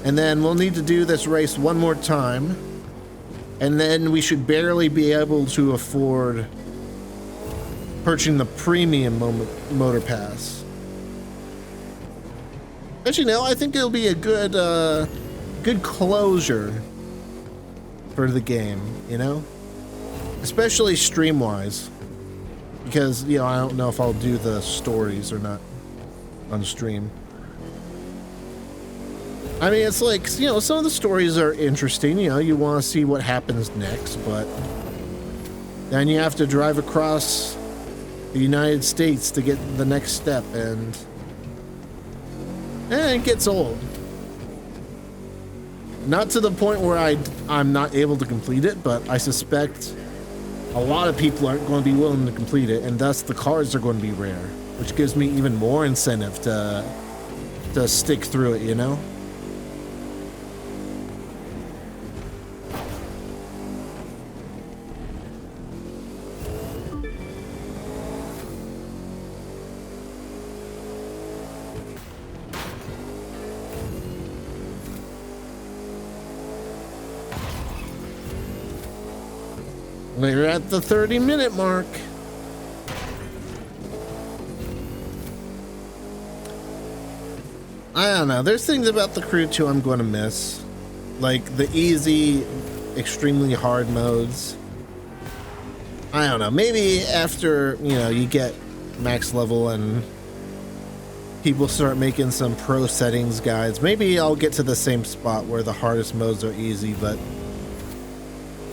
And then we'll need to do this race one more time. And then we should barely be able to afford purchasing the premium Motorpass. But you know, I think it'll be a good closure for the game, you know? Especially stream-wise. Because, you know, I don't know if I'll do the stories or not on stream. I mean, it's like, you know, some of the stories are interesting, you know, you want to see what happens next, but then you have to drive across the United States to get the next step, and it gets old. Not to the point where I'm not able to complete it, but I suspect a lot of people aren't going to be willing to complete it, and thus the cars are going to be rare, which gives me even more incentive to stick through it, you know? We're at the 30-minute mark. I don't know. There's things about the Crew 2 I'm going to miss. Like the easy, extremely hard modes. I don't know. Maybe after, you know, you get max level and people start making some pro settings guides, maybe I'll get to the same spot where the hardest modes are easy, but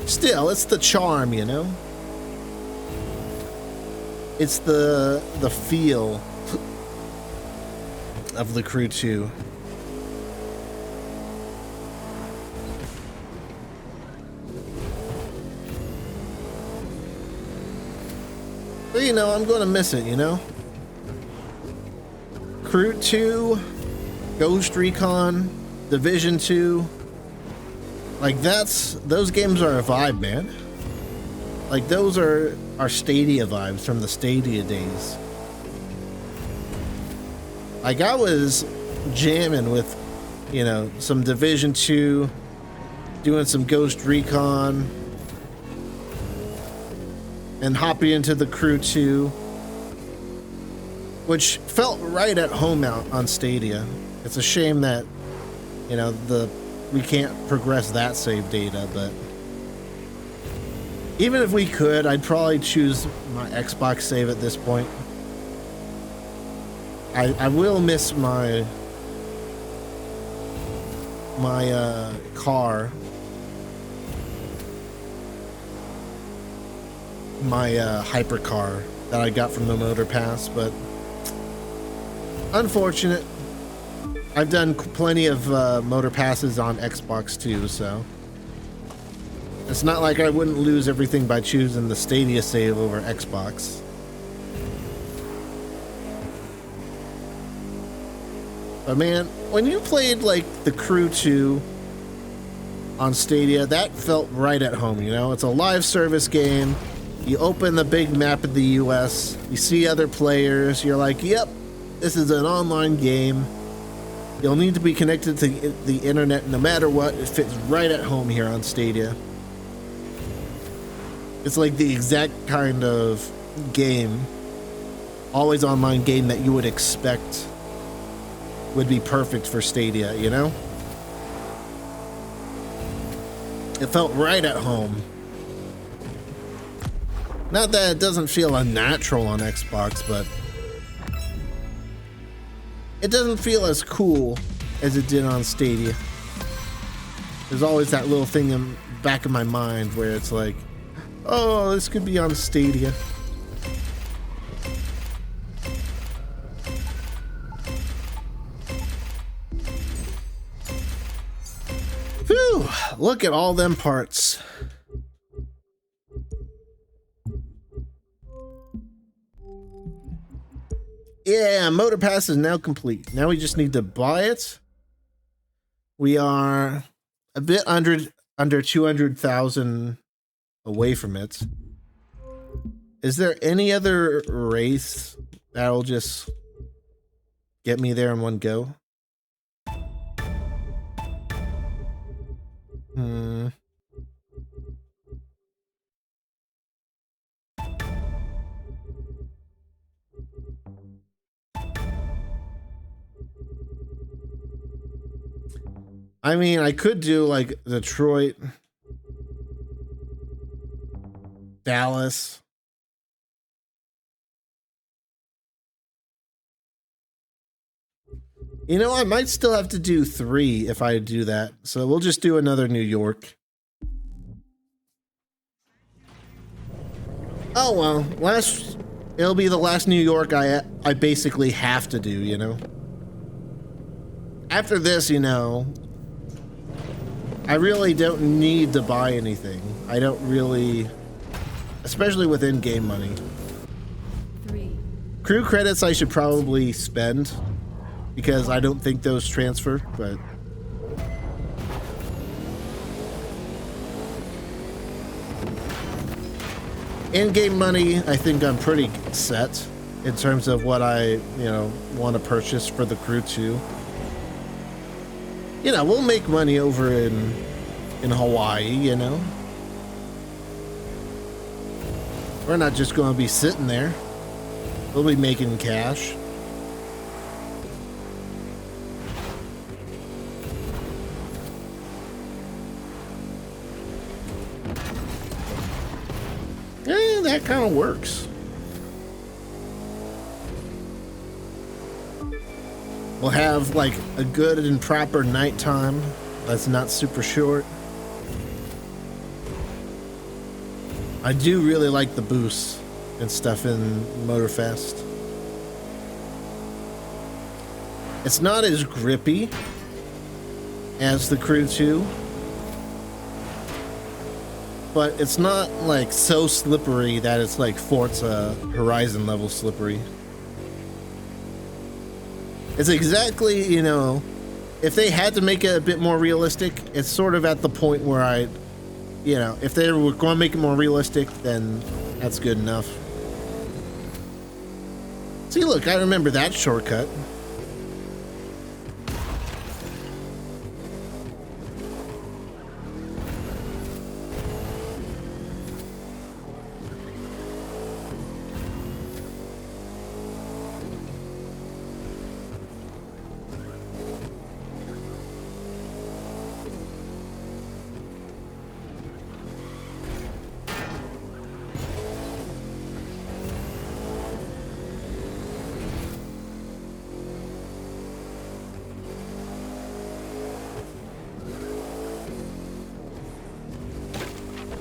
still, it's the charm, you know? It's the feel of the Crew 2. But, you know, I'm going to miss it, you know? Crew 2, Ghost Recon, Division 2. Like, those games are a vibe, man. Like, those are our Stadia vibes from the Stadia days. Like, I was jamming with, you know, some Division 2, doing some Ghost Recon, and hopping into the Crew 2, which felt right at home out on Stadia. It's a shame that, you know, we can't progress that save data, but even if we could, I'd probably choose my Xbox save at this point. I will miss my car, my hypercar that I got from the Motorpass, but unfortunate. I've done plenty of Motorpasses on Xbox too, so it's not like I wouldn't lose everything by choosing the Stadia save over Xbox. But man, when you played like the Crew 2 on Stadia, that felt right at home, you know? It's a live service game. You open the big map of the US, you see other players, you're like, yep, this is an online game. You'll need to be connected to the internet no matter what. It fits right at home here on Stadia. It's like the exact kind of game, always online game that you would expect would be perfect for Stadia, you know? It felt right at home. Not that it doesn't feel unnatural on Xbox, but it doesn't feel as cool as it did on Stadia. There's always that little thing in the back of my mind where it's like, oh, this could be on Stadia. Whew, look at all them parts. Yeah, Motorpass is now complete. Now we just need to buy it. We are a bit under 200,000 away from it. Is there any other race that'll just get me there in one go? I mean, I could do like Detroit, Dallas. You know, I might still have to do 3 if I do that. So we'll just do another New York. Oh well, it'll be the last New York I basically have to do, you know. After this, you know, I really don't need to buy anything. I don't really, especially with in-game money. 3, Crew credits I should probably spend because I don't think those transfer, but in-game money, I think I'm pretty set in terms of what I, you know, want to purchase for the crew too. You know, we'll make money over in Hawaii, you know. We're not just going to be sitting there. We'll be making cash. That kind of works. We'll have like a good and proper nighttime that's not super short. I do really like the boosts and stuff in Motorfest. It's not as grippy as the Crew 2, but it's not like so slippery that it's like Forza Horizon level slippery. It's exactly, you know, if they had to make it a bit more realistic, it's sort of at the point where I, you know, if they were going to make it more realistic, then that's good enough. See, look, I remember that shortcut.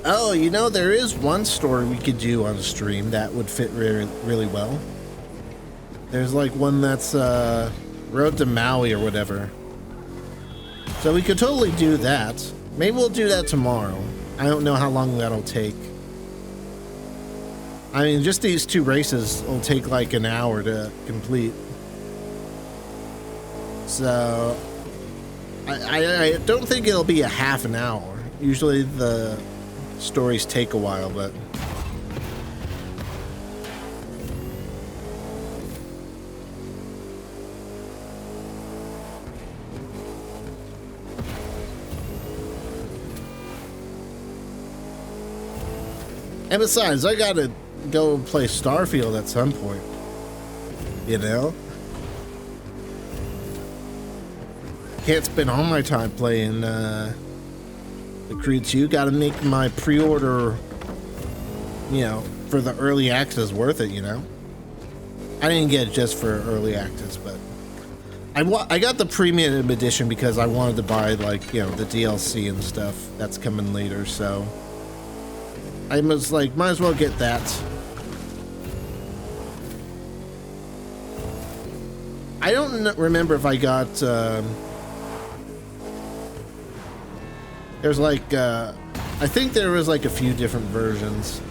Oh, you know, there is one story we could do on stream that would fit really well. There's like one that's Road to Maui or whatever. So we could totally do that. Maybe we'll do that tomorrow. I don't know how long that'll take. I mean, just these 2 races will take like an hour to complete. So I don't think it'll be a half an hour. Usually the stories take a while, but and besides, I gotta go play Starfield at some point, you know? Can't spend all my time playing the Crew 2. Gotta make my pre-order, you know, for the early access worth it, you know? I didn't get it just for early access, but I got the premium edition because I wanted to buy, like, you know, the DLC and stuff that's coming later, so I was like, might as well get that. I don't remember if I got, there's like, I think there was like a few different versions.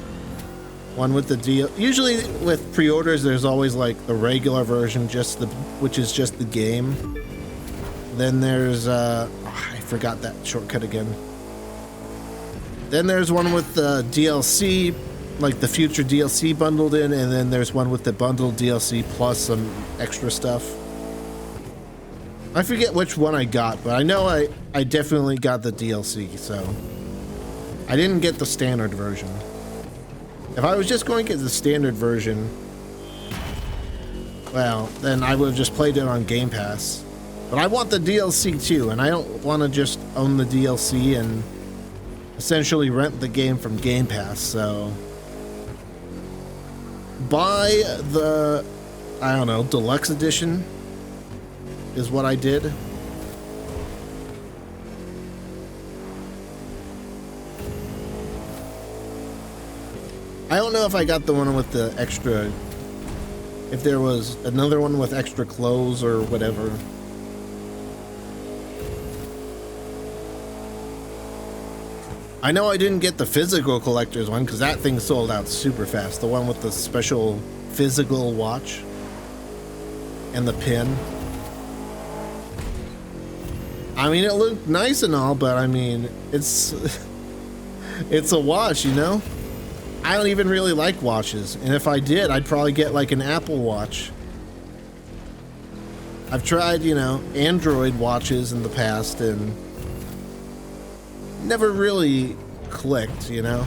One with the deal. Usually with pre-orders, there's always like the regular version, which is just the game. Then there's, I forgot that shortcut again. Then there's one with the DLC, like the future DLC bundled in, and then there's one with the bundled DLC plus some extra stuff. I forget which one I got, but I know I definitely got the DLC, so I didn't get the standard version. If I was just going to get the standard version, well, then I would have just played it on Game Pass. But I want the DLC too, and I don't want to just own the DLC and essentially rent the game from Game Pass, so buy the, I don't know, deluxe edition is what I did. I don't know if I got the one with the extra, if there was another one with extra clothes or whatever. I know I didn't get the physical collector's one because that thing sold out super fast. The one with the special physical watch and the pin. I mean, it looked nice and all, but I mean, it's it's a watch, you know? I don't even really like watches, and if I did, I'd probably get like an Apple Watch. I've tried, you know, Android watches in the past and never really clicked, you know?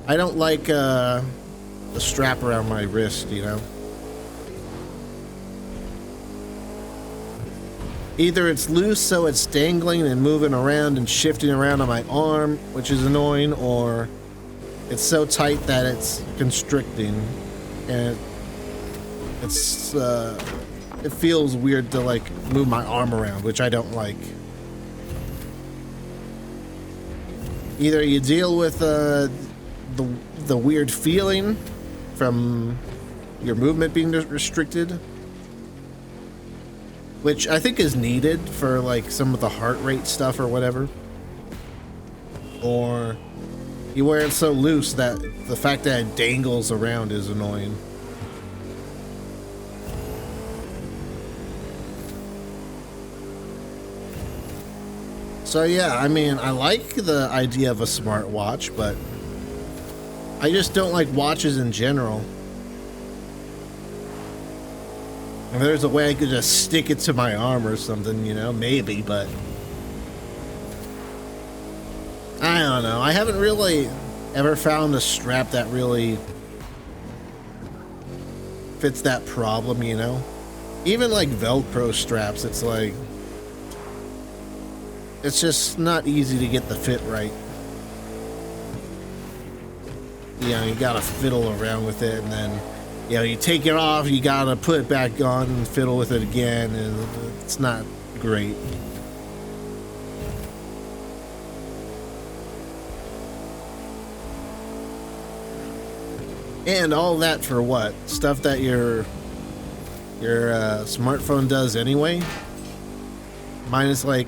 I don't like the strap around my wrist, you know? Either it's loose so it's dangling and moving around and shifting around on my arm, which is annoying, or it's so tight that it's constricting, and it feels weird to like move my arm around, which I don't like. Either you deal with the weird feeling from your movement being restricted, which I think is needed for like some of the heart rate stuff or whatever, or you wear it so loose that the fact that it dangles around is annoying. So yeah, I mean, I like the idea of a smartwatch, but I just don't like watches in general. If there's a way I could just stick it to my arm or something, you know, maybe, but I don't know. I haven't really ever found a strap that really fits that problem, you know? Even like Velcro straps, it's like, it's just not easy to get the fit right. You know, you gotta fiddle around with it, and then, you know, you take it off, you gotta put it back on and fiddle with it again, and it's not great. And all that for what? Stuff that your smartphone does anyway? Minus like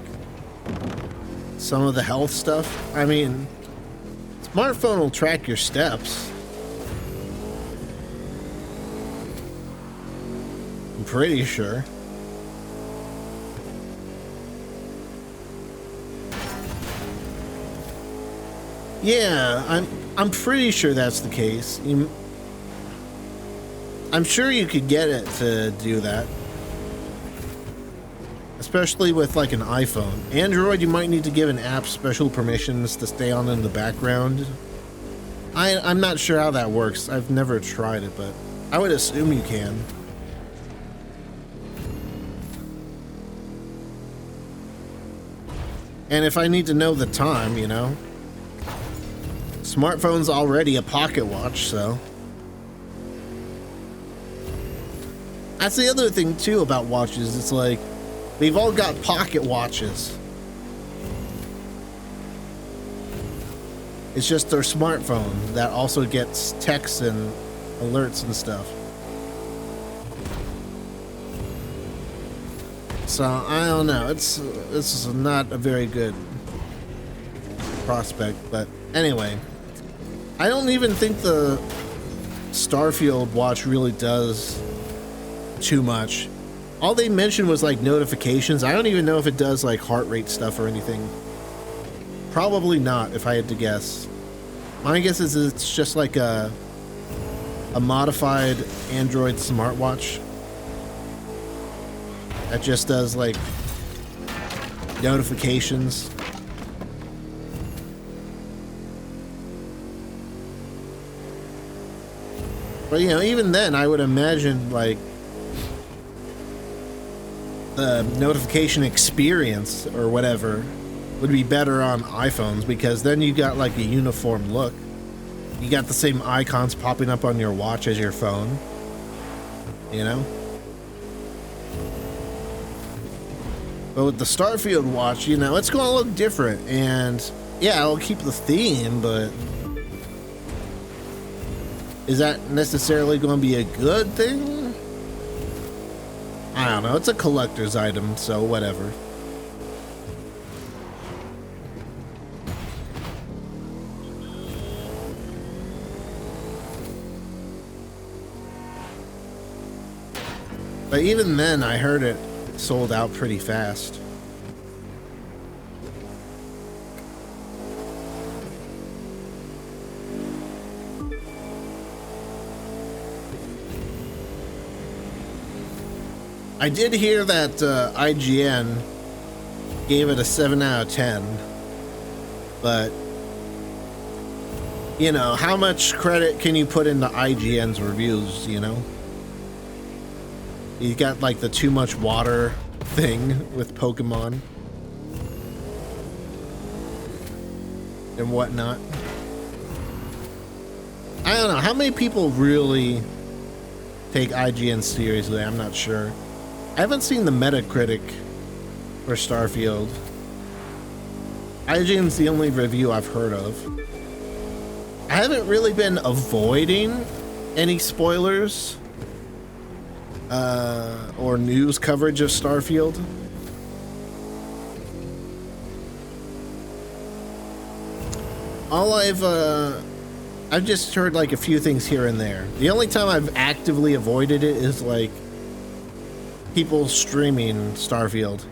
some of the health stuff. I mean, smartphone will track your steps. I'm pretty sure. Yeah, I'm pretty sure that's the case. I'm sure you could get it to do that. Especially with like an iPhone. Android, you might need to give an app special permissions to stay on in the background. I'm not sure how that works. I've never tried it, but I would assume you can. And if I need to know the time, you know. Smartphone's already a pocket watch, so. That's the other thing too about watches. It's like we've all got pocket watches. It's just their smartphone that also gets texts and alerts and stuff. So I don't know. This is not a very good prospect, but anyway, I don't even think the Starfield watch really does too much. All they mentioned was like notifications. I don't even know if it does like heart rate stuff or anything. Probably not, if I had to guess. My guess is it's just like a modified Android smartwatch that just does like notifications. But you know, even then I would imagine like the notification experience or whatever would be better on iPhones, because then you got like a uniform look. You got the same icons popping up on your watch as your phone, you know? But with the Starfield watch, you know, it's going to look different, and yeah, it'll keep the theme, but is that necessarily going to be a good thing? I don't know. It's a collector's item, so whatever. But even then, I heard it sold out pretty fast. I did hear that IGN gave it a 7 out of 10, but you know, how much credit can you put into IGN's reviews, you know? You got like the too much water thing with Pokemon and whatnot. I don't know, how many people really take IGN seriously? I'm not sure. I haven't seen the Metacritic for Starfield. IGN's the only review I've heard of. I haven't really been avoiding any spoilers or news coverage of Starfield. All I've just heard like a few things here and there. The only time I've actively avoided it is like people streaming Starfield,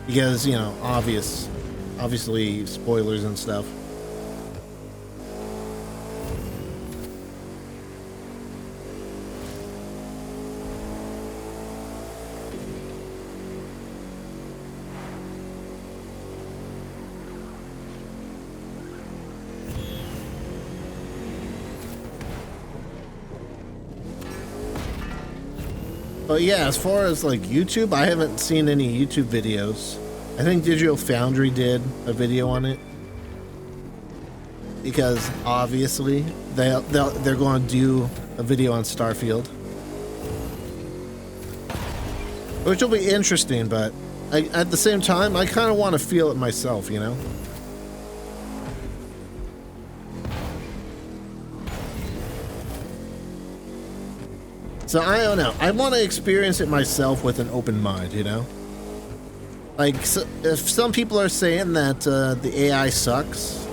because, you know, obviously spoilers and stuff. But yeah, as far as like YouTube, I haven't seen any YouTube videos. I think Digital Foundry did a video on it, because obviously they're going to do a video on Starfield, which will be interesting. But at the same time, I kind of want to feel it myself, you know. So I don't know. I want to experience it myself with an open mind, you know? Like, so if some people are saying that the AI sucks,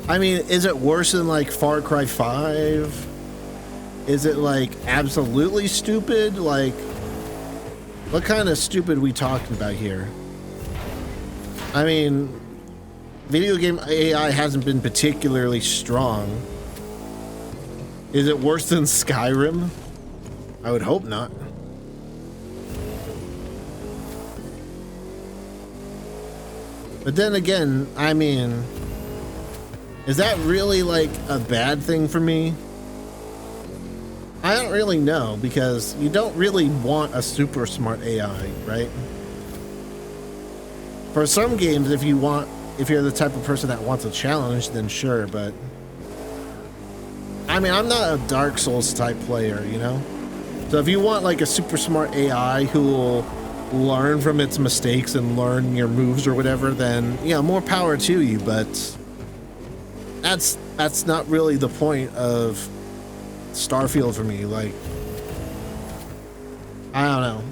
I mean, is it worse than, like, Far Cry 5? Is it, like, absolutely stupid? Like, what kind of stupid are we talking about here? I mean, video game AI hasn't been particularly strong. Is it worse than Skyrim? I would hope not. But then again, I mean, is that really like a bad thing for me? I don't really know, because you don't really want a super smart AI, right? For some games, if you're the type of person that wants a challenge, then sure, but I mean, I'm not a Dark Souls type player, you know? So if you want like a super smart AI who will learn from its mistakes and learn your moves or whatever, then yeah, more power to you. But that's not really the point of Starfield for me. Like, I don't know.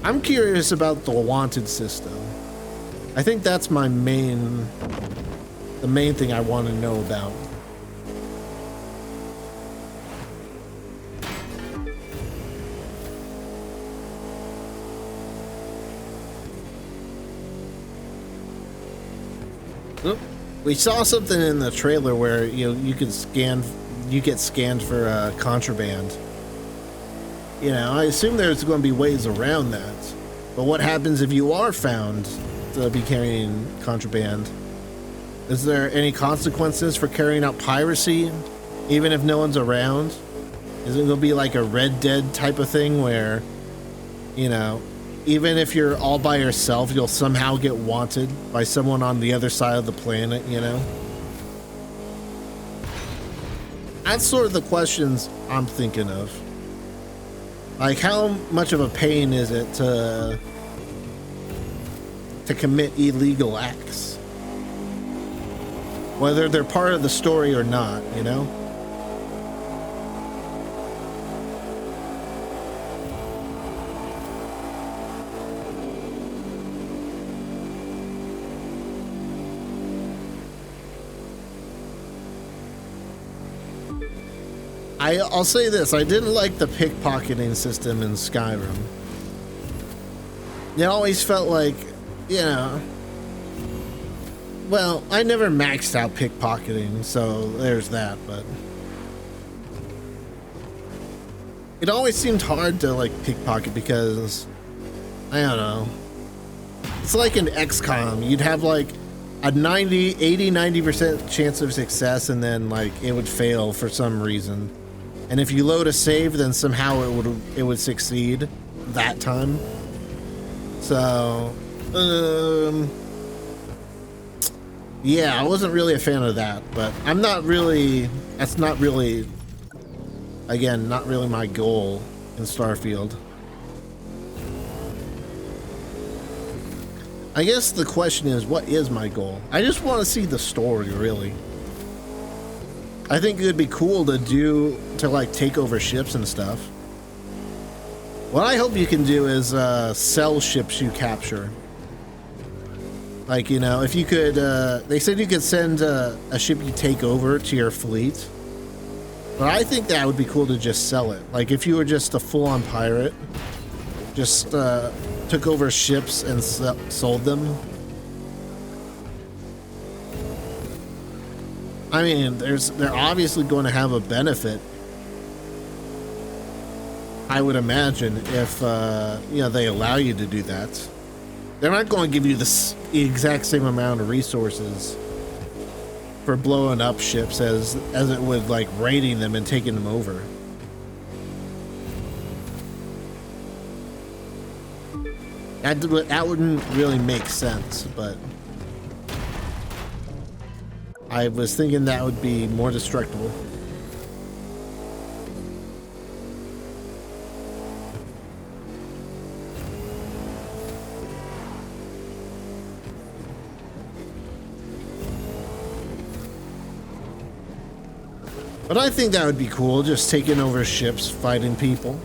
I'm curious about the wanted system. I think that's the main thing I want to know about. Oop. We saw something in the trailer where you get scanned for contraband. You know, I assume there's going to be ways around that. But what happens if you are found to be carrying contraband? Is there any consequences for carrying out piracy, even if no one's around? Is it going to be like a Red Dead type of thing where, you know, even if you're all by yourself, you'll somehow get wanted by someone on the other side of the planet, you know? That's sort of the questions I'm thinking of. Like, how much of a pain is it to commit illegal acts? Whether they're part of the story or not, you know? I'll say this, I didn't like the pickpocketing system in Skyrim. It always felt like, you know, well, I never maxed out pickpocketing, so there's that, but it always seemed hard to like pickpocket because, I don't know, it's like in XCOM, you'd have like a 90% chance of success and then like it would fail for some reason. And if you load a save, then somehow it would succeed that time. So, yeah, I wasn't really a fan of that, but I'm not really, that's not really, again, not really my goal in Starfield. I guess the question is, what is my goal? I just want to see the story, really. I think it would be cool to like take over ships and stuff. What I hope you can do is sell ships you capture. Like, you know, if you could, they said you could send a ship you take over to your fleet. But I think that would be cool to just sell it. Like if you were just a full-on pirate, just took over ships and sold them. I mean, they're obviously going to have a benefit, I would imagine, if you know, they allow you to do that. They're not going to give you the exact same amount of resources for blowing up ships as it would like raiding them and taking them over. That wouldn't really make sense, but I was thinking that would be more destructible. But I think that would be cool, just taking over ships, fighting people.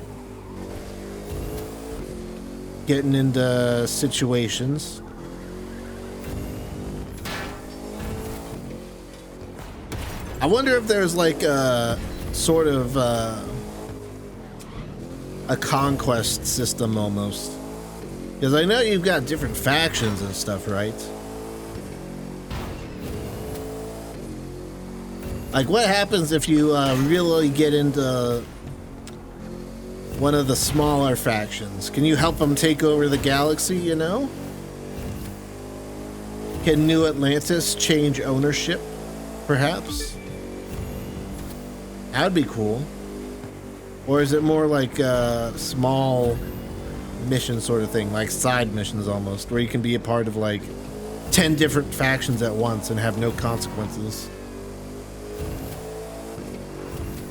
Getting into situations. I wonder if there's like a sort of a conquest system almost. Because I know you've got different factions and stuff, right? Like what happens if you really get into one of the smaller factions? Can you help them take over the galaxy, you know? Can New Atlantis change ownership, perhaps? That'd be cool. Or is it more like a small mission sort of thing, like side missions almost, where you can be a part of like 10 different factions at once and have no consequences.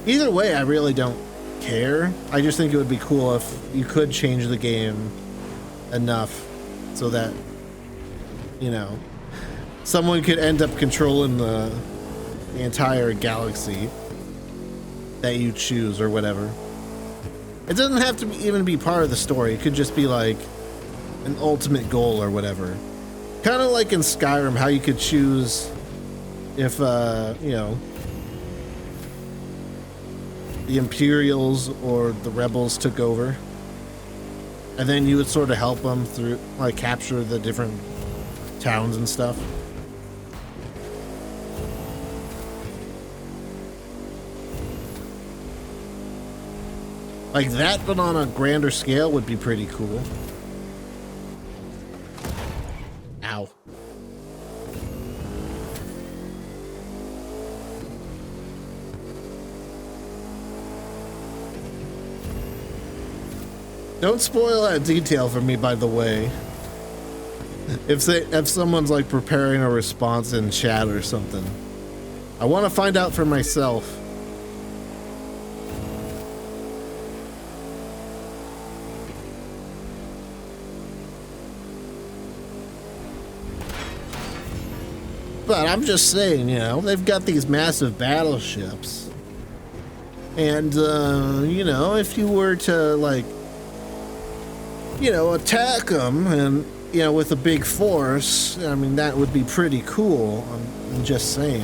Either way, I really don't care. I just think it would be cool if you could change the game enough so that, you know, someone could end up controlling the entire galaxy that you choose or whatever. It doesn't have to even be part of the story. It could just be like an ultimate goal or whatever. Kind of like in Skyrim, how you could choose if, you know, the Imperials or the Rebels took over. And then you would sort of help them through, like, capture the different towns and stuff. Like that, but on a grander scale would be pretty cool. Ow. Don't spoil that detail for me, by the way. If someone's like preparing a response in chat or something, I want to find out for myself. But I'm just saying, you know, they've got these massive battleships. And, you know, if you were to, like, you know, attack them and, you know, with a big force, I mean, that would be pretty cool. I'm just saying.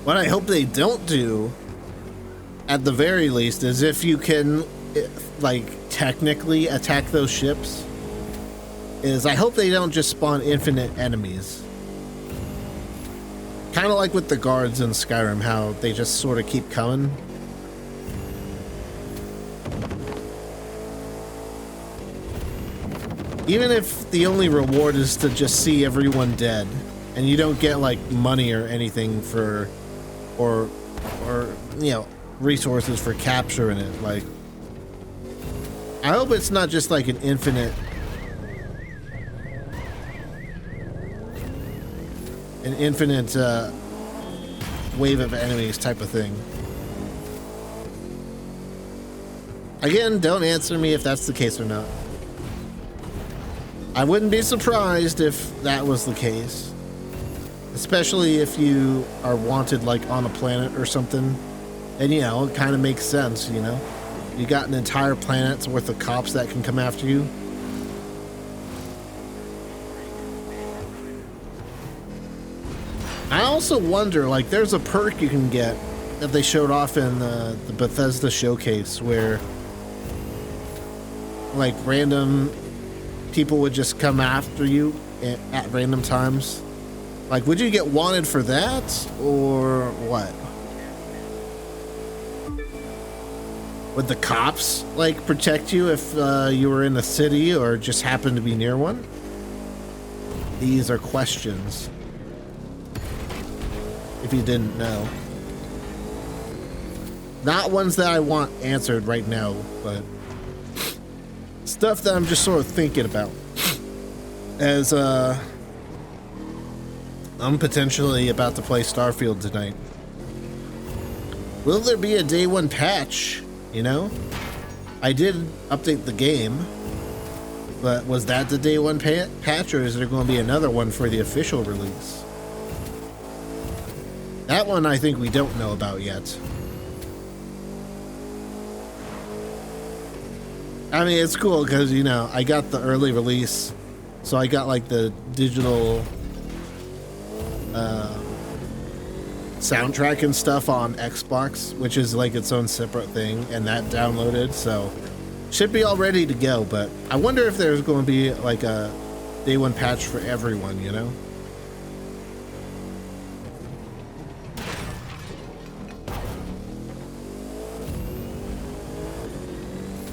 What I hope they don't do, at the very least, is if you can, like, technically attack those ships, is I hope they don't just spawn infinite enemies. Kind of like with the guards in Skyrim, how they just sort of keep coming. Even if the only reward is to just see everyone dead, and you don't get, like, money or anything for, or you know, resources for capturing it, like, I hope it's not just like an infinite wave of enemies type of thing. Again, don't answer me if that's the case or not. I wouldn't be surprised if that was the case, especially if you are wanted like on a planet or something. And, you know, it kind of makes sense, you know? You got an entire planet's worth of cops that can come after you. I also wonder, like, there's a perk you can get that they showed off in the Bethesda showcase where, like, random people would just come after you at random times. Like, would you get wanted for that, or what? Would the cops, like, protect you if you were in a city or just happened to be near one? These are questions, if you didn't know. Not ones that I want answered right now, but stuff that I'm just sort of thinking about. As, I'm potentially about to play Starfield tonight. Will there be a day one patch? You know, I did update the game, but was that the day one patch, or is there going to be another one for the official release? That one I think we don't know about yet. I mean, it's cool because, you know, I got the early release, so I got like the digital soundtrack and stuff on Xbox, which is like its own separate thing, and that downloaded, so should be all ready to go. But I wonder if there's going to be like a day one patch for everyone, you know?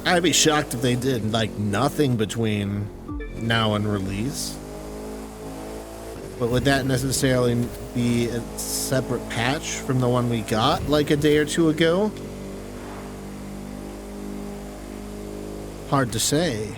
I'd be shocked if they did like nothing between now and release. But would that necessarily be a separate patch from the one we got like a day or two ago? Hard to say.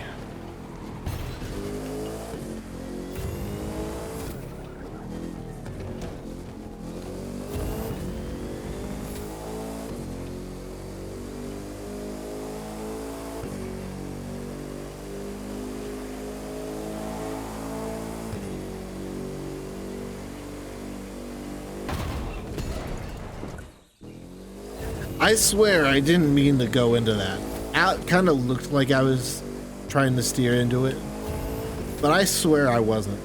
I swear I didn't mean to go into that. It kind of looked like I was trying to steer into it, but I swear I wasn't.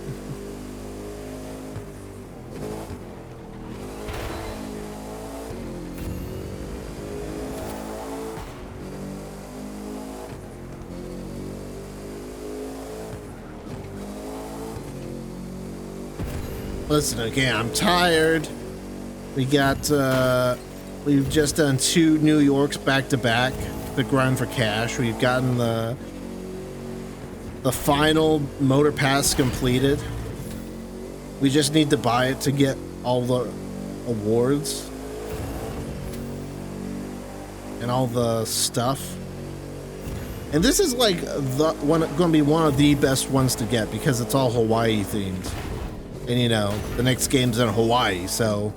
Listen, okay, I'm tired. We got, we've just done 2 New Yorks back to back. The grind for cash. We've gotten the final Motorpass completed. We just need to buy it to get all the awards and all the stuff. And this is like the one going to be one of the best ones to get because it's all Hawaii themed. And you know, the next game's in Hawaii, so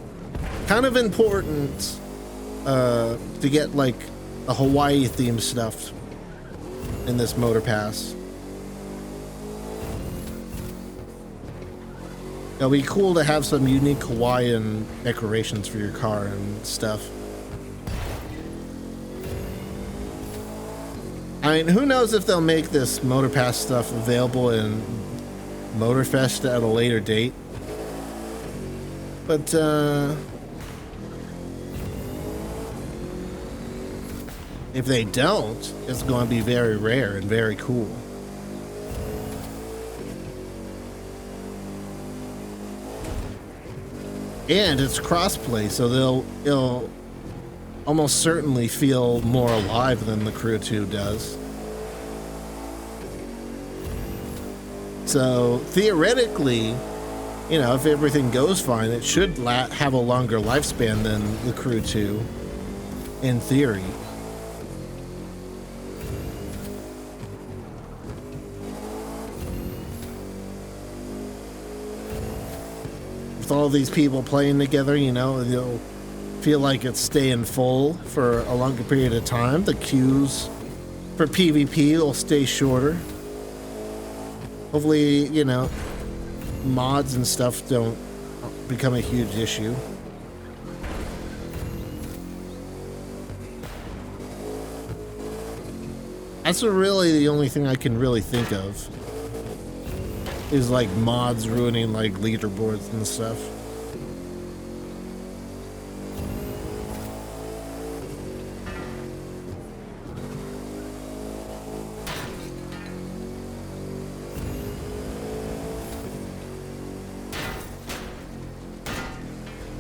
kind of important to get like the Hawaii themed stuff in this Motorpass. It'll be cool to have some unique Hawaiian decorations for your car and stuff. I mean, who knows if they'll make this Motorpass stuff available in Motorfest at a later date. But, if they don't, it's going to be very rare and very cool. And it's crossplay, so it'll almost certainly feel more alive than the Crew 2 does. So theoretically, you know, if everything goes fine, it should have a longer lifespan than the Crew 2, in theory. With all these people playing together, you know, you'll feel like it's staying full for a longer period of time. The queues for PvP will stay shorter. Hopefully, you know, mods and stuff don't become a huge issue. That's really the only thing I can really think of. Is like mods ruining like leaderboards and stuff.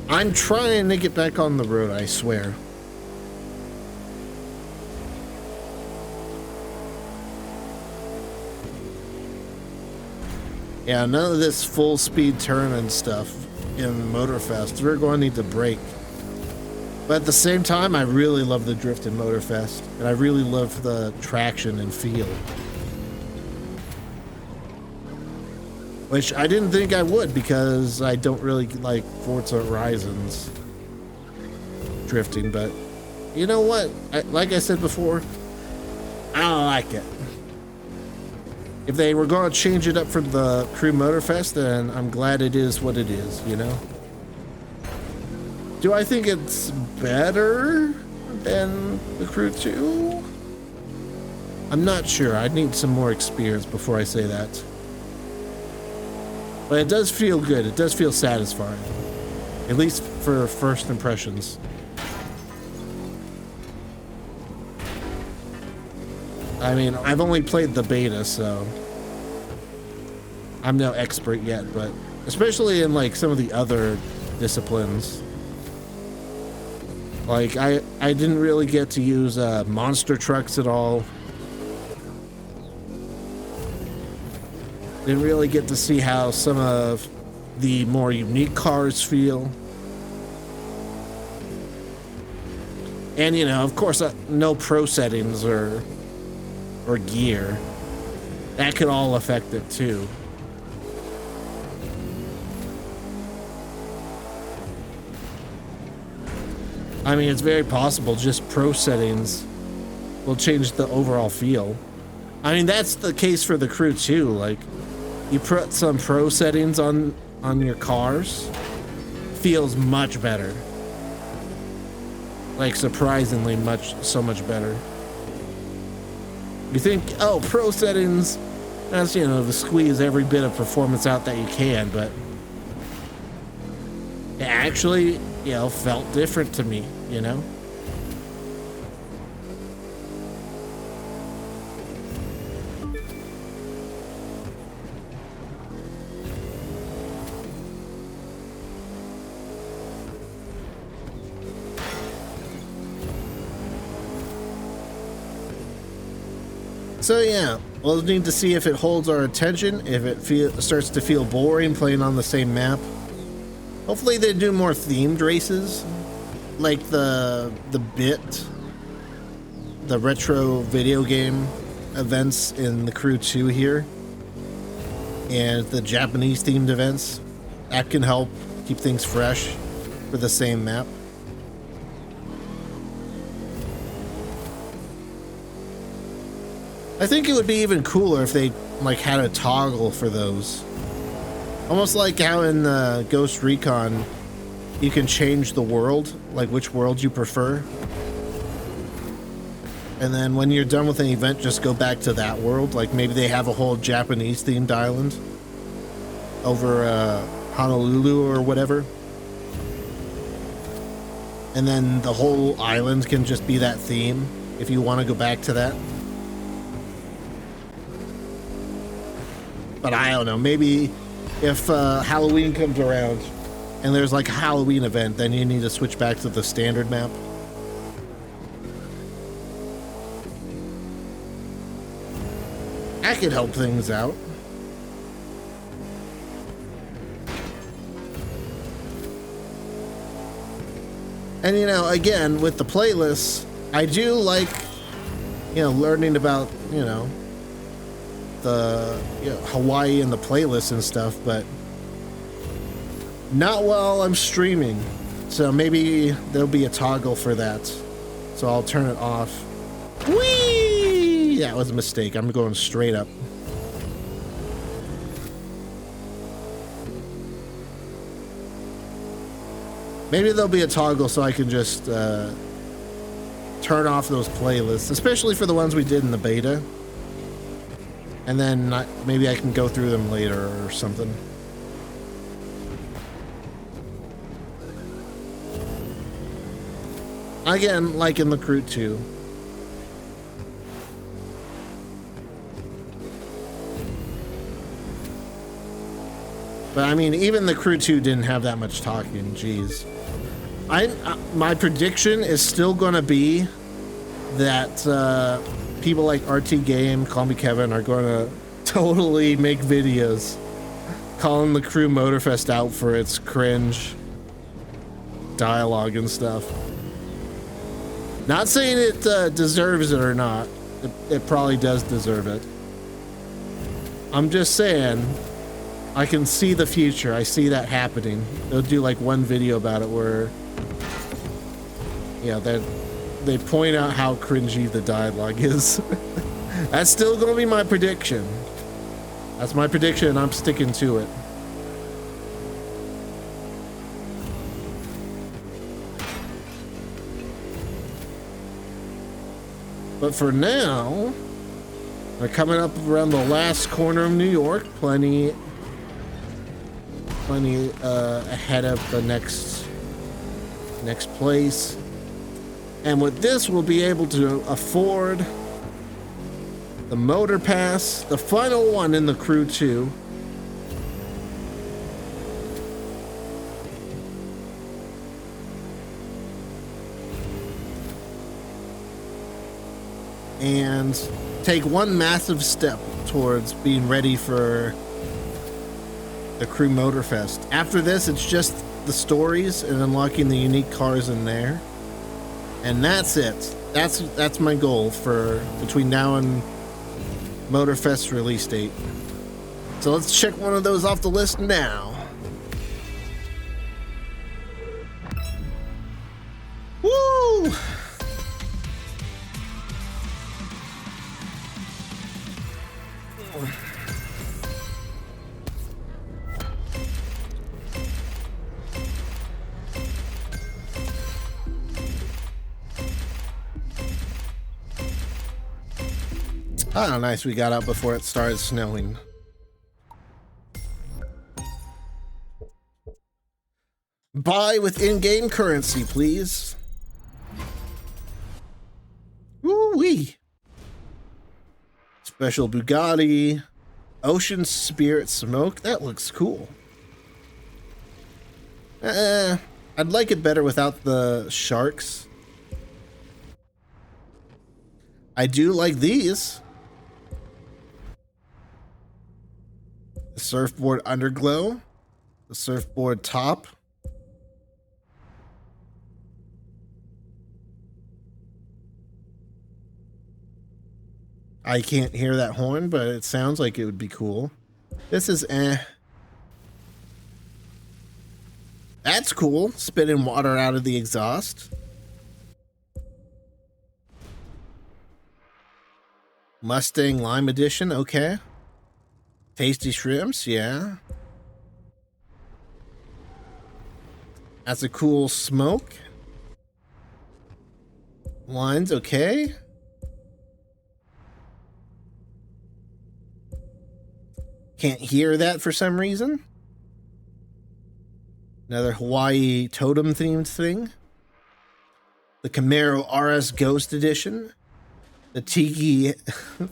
I'm trying to get back on the road, I swear. Yeah, none of this full speed turn and stuff in Motorfest. We're going to need to brake. But at the same time, I really love the drift in Motorfest. And I really love the traction and feel. Which I didn't think I would because I don't really like Forza Horizon's drifting. But you know what? Like I said before, I don't like it. If they were going to change it up for the Crew Motorfest, then I'm glad it is what it is, you know? Do I think it's better than the Crew 2? I'm not sure. I'd need some more experience before I say that. But it does feel good. It does feel satisfying. At least for first impressions. I mean, I've only played the beta, so I'm no expert yet, but especially in like some of the other disciplines. Like I didn't really get to use monster trucks at all. Didn't really get to see how some of the more unique cars feel. And you know, of course, no pro settings or or gear, that could all affect it too. I mean, it's very possible just pro settings will change the overall feel. I mean, that's the case for the Crew too. Like, you put some pro settings on your cars, feels much better. Like, surprisingly so much better. You think, oh, pro settings, that's, you know, to squeeze every bit of performance out that you can, but it actually, you know, felt different to me, you know? So yeah, we'll need to see if it holds our attention, if it starts to feel boring playing on the same map. Hopefully they do more themed races, like the retro video game events in the Crew 2 here, and the Japanese themed events. That can help keep things fresh for the same map. I think it would be even cooler if they like had a toggle for those. Almost like how in Ghost Recon you can change the world, like which world you prefer. And then when you're done with an event, just go back to that world. Like maybe they have a whole Japanese themed island over Honolulu or whatever. And then the whole island can just be that theme if you want to go back to that. But I don't know, maybe if Halloween comes around and there's like a Halloween event, then you need to switch back to the standard map. That could help things out. And you know, again, with the playlists, I do like, you know, learning about, you know, the Hawaii and the playlists and stuff, but not while I'm streaming. So maybe there'll be a toggle for that. So I'll turn it off. Whee! That was a mistake. I'm going straight up. Maybe there'll be a toggle so I can just turn off those playlists, especially for the ones we did in the beta. And then maybe I can go through them later or something. Again, like in the Crew 2. But I mean, even the Crew 2 didn't have that much talking, jeez. My prediction is still gonna be that people like RT Game, Call Me Kevin are gonna totally make videos calling the Crew Motorfest out for its cringe dialogue and stuff. Not saying it deserves it or not. It probably does deserve it. I'm just saying, I can see the future. I see that happening. They'll do like one video about it where, yeah, they point out how cringy the dialogue is. That's still gonna be my prediction. That's my prediction, and I'm sticking to it. But for now, we're coming up around the last corner of New York. Plenty ahead of the next place. And with this, we'll be able to afford the Motorpass, the final one in the Crew 2. And take one massive step towards being ready for the Crew Motorfest. After this, it's just the stories and unlocking the unique cars in there. And that's it. That's my goal for between now and Motorfest release date. So let's check one of those off the list now. Woo! Oh, nice. We got out before it started snowing. Buy with in-game currency, please. Woo-wee. Special Bugatti. Ocean Spirit Smoke. That looks cool. I'd like it better without the sharks. I do like these. The surfboard underglow. The surfboard top. I can't hear that horn, but it sounds like it would be cool. This is That's cool. Spitting water out of the exhaust. Mustang Lime Edition, okay. Tasty shrimps, yeah. That's a cool smoke. Lines, okay. Can't hear that for some reason. Another Hawaii totem themed thing. The Camaro RS Ghost Edition. The Tiki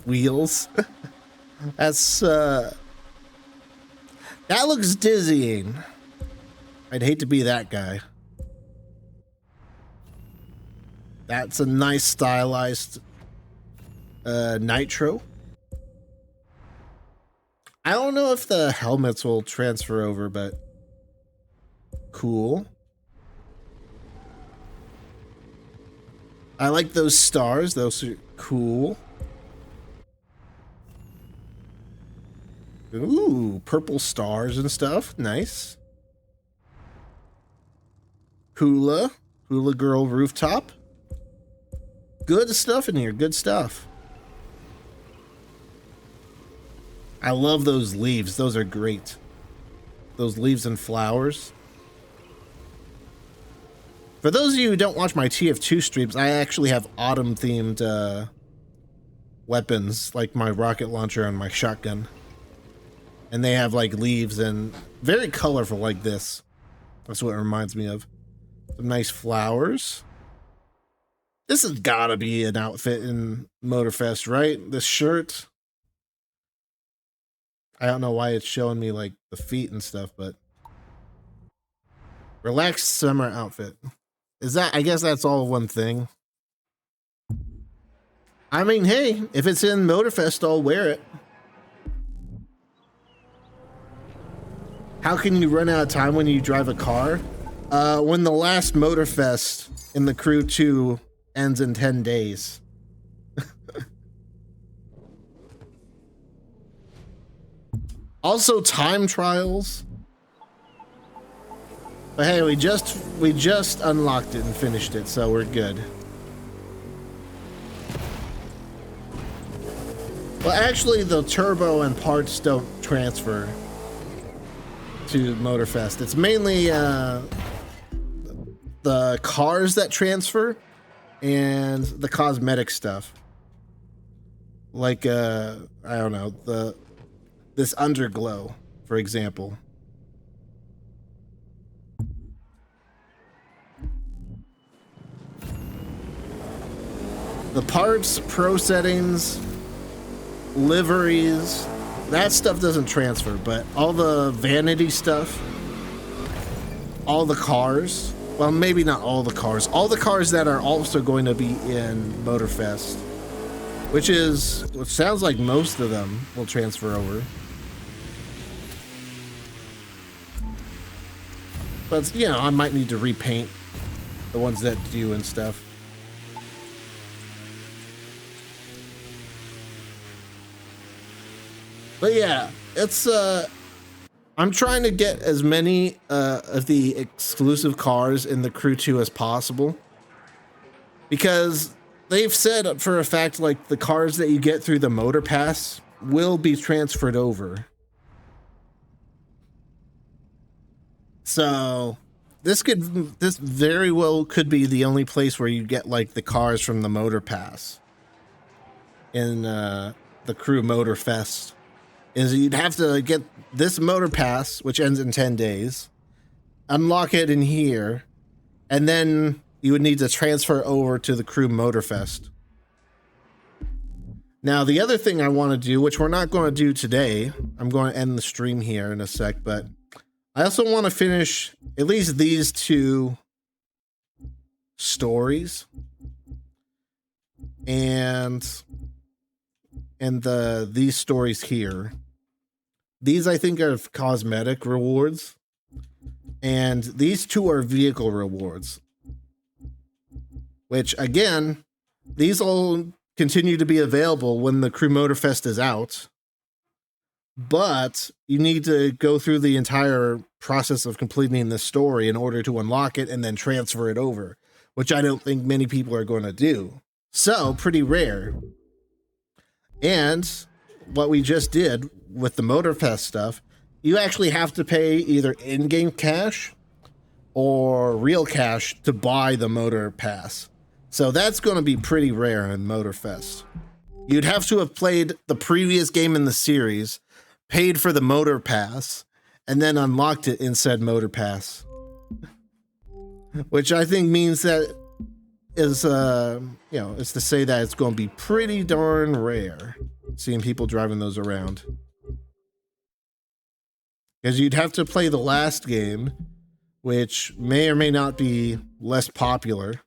wheels. That's that looks dizzying. I'd hate to be that guy. That's a nice stylized nitro. I don't know if the helmets will transfer over, but cool. I like those stars. Those are cool. Ooh, purple stars and stuff. Nice. Hula Girl rooftop. Good stuff in here. Good stuff. I love those leaves. Those are great. Those leaves and flowers. For those of you who don't watch my TF2 streams, I actually have autumn-themed weapons, like my rocket launcher and my shotgun. And they have, like, leaves and very colorful like this. That's what it reminds me of. Some nice flowers. This has got to be an outfit in Motorfest, right? This shirt. I don't know why it's showing me like the feet and stuff, but relaxed summer outfit. Is that, I guess that's all one thing. I mean, hey, if it's in Motorfest, I'll wear it. How can you run out of time when you drive a car? When the last Motorfest in the Crew 2 ends in 10 days. Also time trials. But hey, we just unlocked it and finished it, so we're good. Well, actually the turbo and parts don't transfer to Motorfest. It's mainly the cars that transfer and the cosmetic stuff. Like I don't know, this underglow, for example. The parts, pro settings, liveries, that stuff doesn't transfer, but all the vanity stuff, all the cars, well, maybe not all the cars that are also going to be in Motorfest, which sounds like most of them will transfer over. But, you know, I might need to repaint the ones that do and stuff. But yeah, it's I'm trying to get as many of the exclusive cars in the Crew 2 as possible, because they've said for a fact like the cars that you get through the Motorpass will be transferred over. So this very well could be the only place where you get like the cars from the Motorpass in the Crew Motorfest. Is you'd have to get this Motorpass, which ends in 10 days, unlock it in here, and then you would need to transfer over to the Crew Motorfest. Now, the other thing I want to do, which we're not going to do today, I'm going to end the stream here in a sec, but I also want to finish at least these two stories and these stories here. These I think are cosmetic rewards, and these two are vehicle rewards, which again, these will continue to be available when the Crew Motorfest is out, but you need to go through the entire process of completing the story in order to unlock it and then transfer it over, which I don't think many people are going to do. So pretty rare. And what we just did with the Motorfest stuff, you actually have to pay either in-game cash or real cash to buy the Motorpass. So that's going to be pretty rare in Motorfest. You'd have to have played the previous game in the series, paid for the Motorpass, and then unlocked it in said Motorpass. Which I think means that is, is to say that it's going to be pretty darn rare seeing people driving those around. Because you'd have to play the last game, which may or may not be less popular.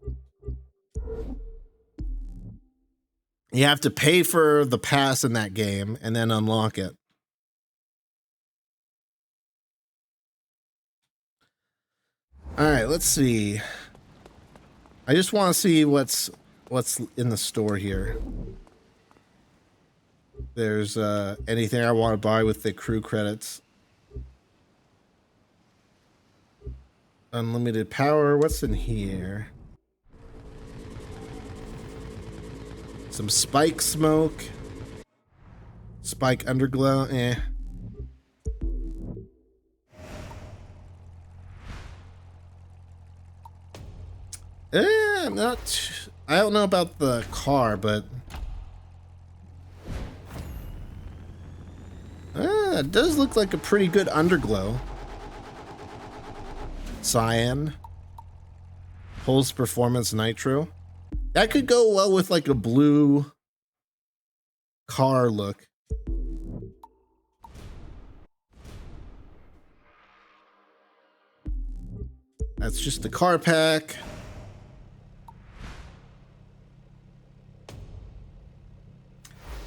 You have to pay for the pass in that game and then unlock it. All right, let's see. I just want to see what's in the store here. There's anything I want to buy with the crew credits. Unlimited power. What's in here? Some spike smoke. Spike underglow. Eh. I'm not. I don't know about the car, but it does look like a pretty good underglow. Cyan. Pulse Performance Nitro. That could go well with like a blue car look. That's just the car pack.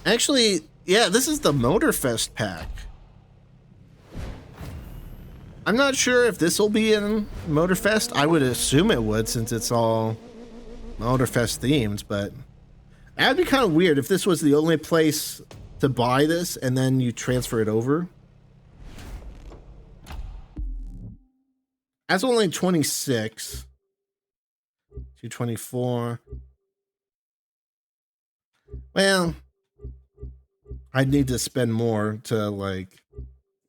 Actually, yeah, this is the Motorfest pack. I'm not sure if this will be in Motorfest. I would assume it would, since it's all Motorfest themed, but that'd be kind of weird if this was the only place to buy this and then you transfer it over. That's only 26. 224. Well, I'd need to spend more to like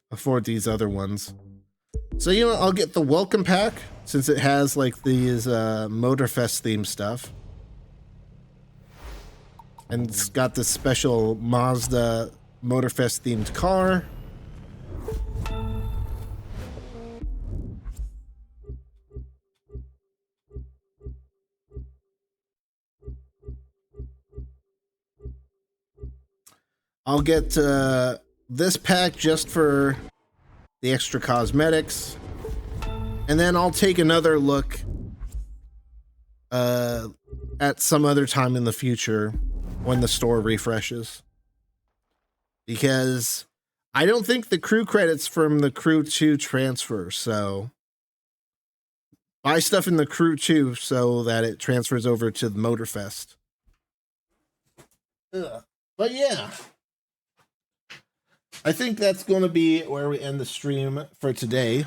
afford these other ones. So, you know, I'll get the welcome pack since it has like these Motorfest themed stuff. And it's got this special Mazda Motorfest themed car. I'll get this pack just for the extra cosmetics, and then I'll take another look at some other time in the future when the store refreshes, because I don't think the crew credits from the Crew 2 transfer, so buy stuff in the Crew 2 so that it transfers over to the Motorfest. But yeah, I think that's going to be where we end the stream for today.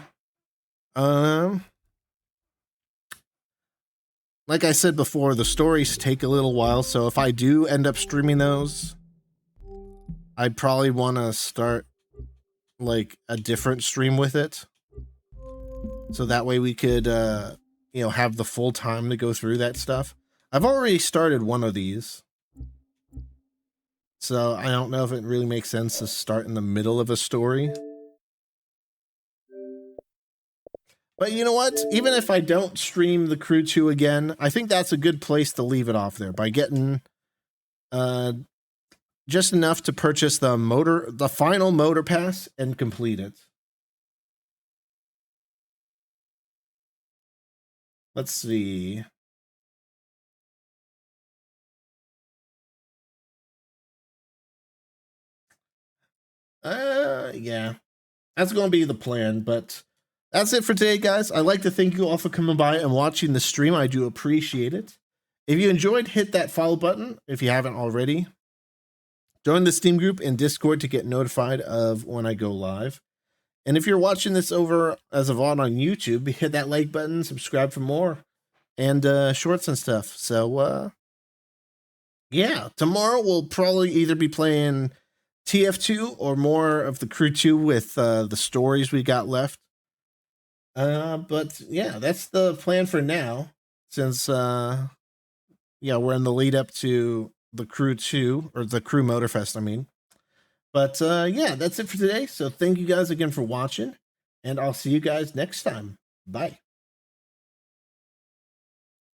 Like I said before, the stories take a little while, so if I do end up streaming those, I'd probably want to start like a different stream with it. So that way we could, have the full time to go through that stuff. I've already started one of these. So I don't know if it really makes sense to start in the middle of a story. But you know what? Even if I don't stream the Crew 2 again, I think that's a good place to leave it off there by getting just enough to purchase the final Motorpass and complete it. Let's see. Yeah. That's going to be the plan, but that's it for today, guys. I'd like to thank you all for coming by and watching the stream. I do appreciate it. If you enjoyed, hit that follow button if you haven't already. Join the Steam group and Discord to get notified of when I go live. And if you're watching this over as a VOD on YouTube, hit that like button, subscribe for more, and shorts and stuff. So, yeah, tomorrow we'll probably either be playing TF2 or more of the Crew 2 with the stories we got left. But yeah, that's the plan for now, since we're in the lead up to the Crew 2, or the Crew Motorfest, I mean. But yeah, that's it for today. So thank you guys again for watching, and I'll see you guys next time. Bye.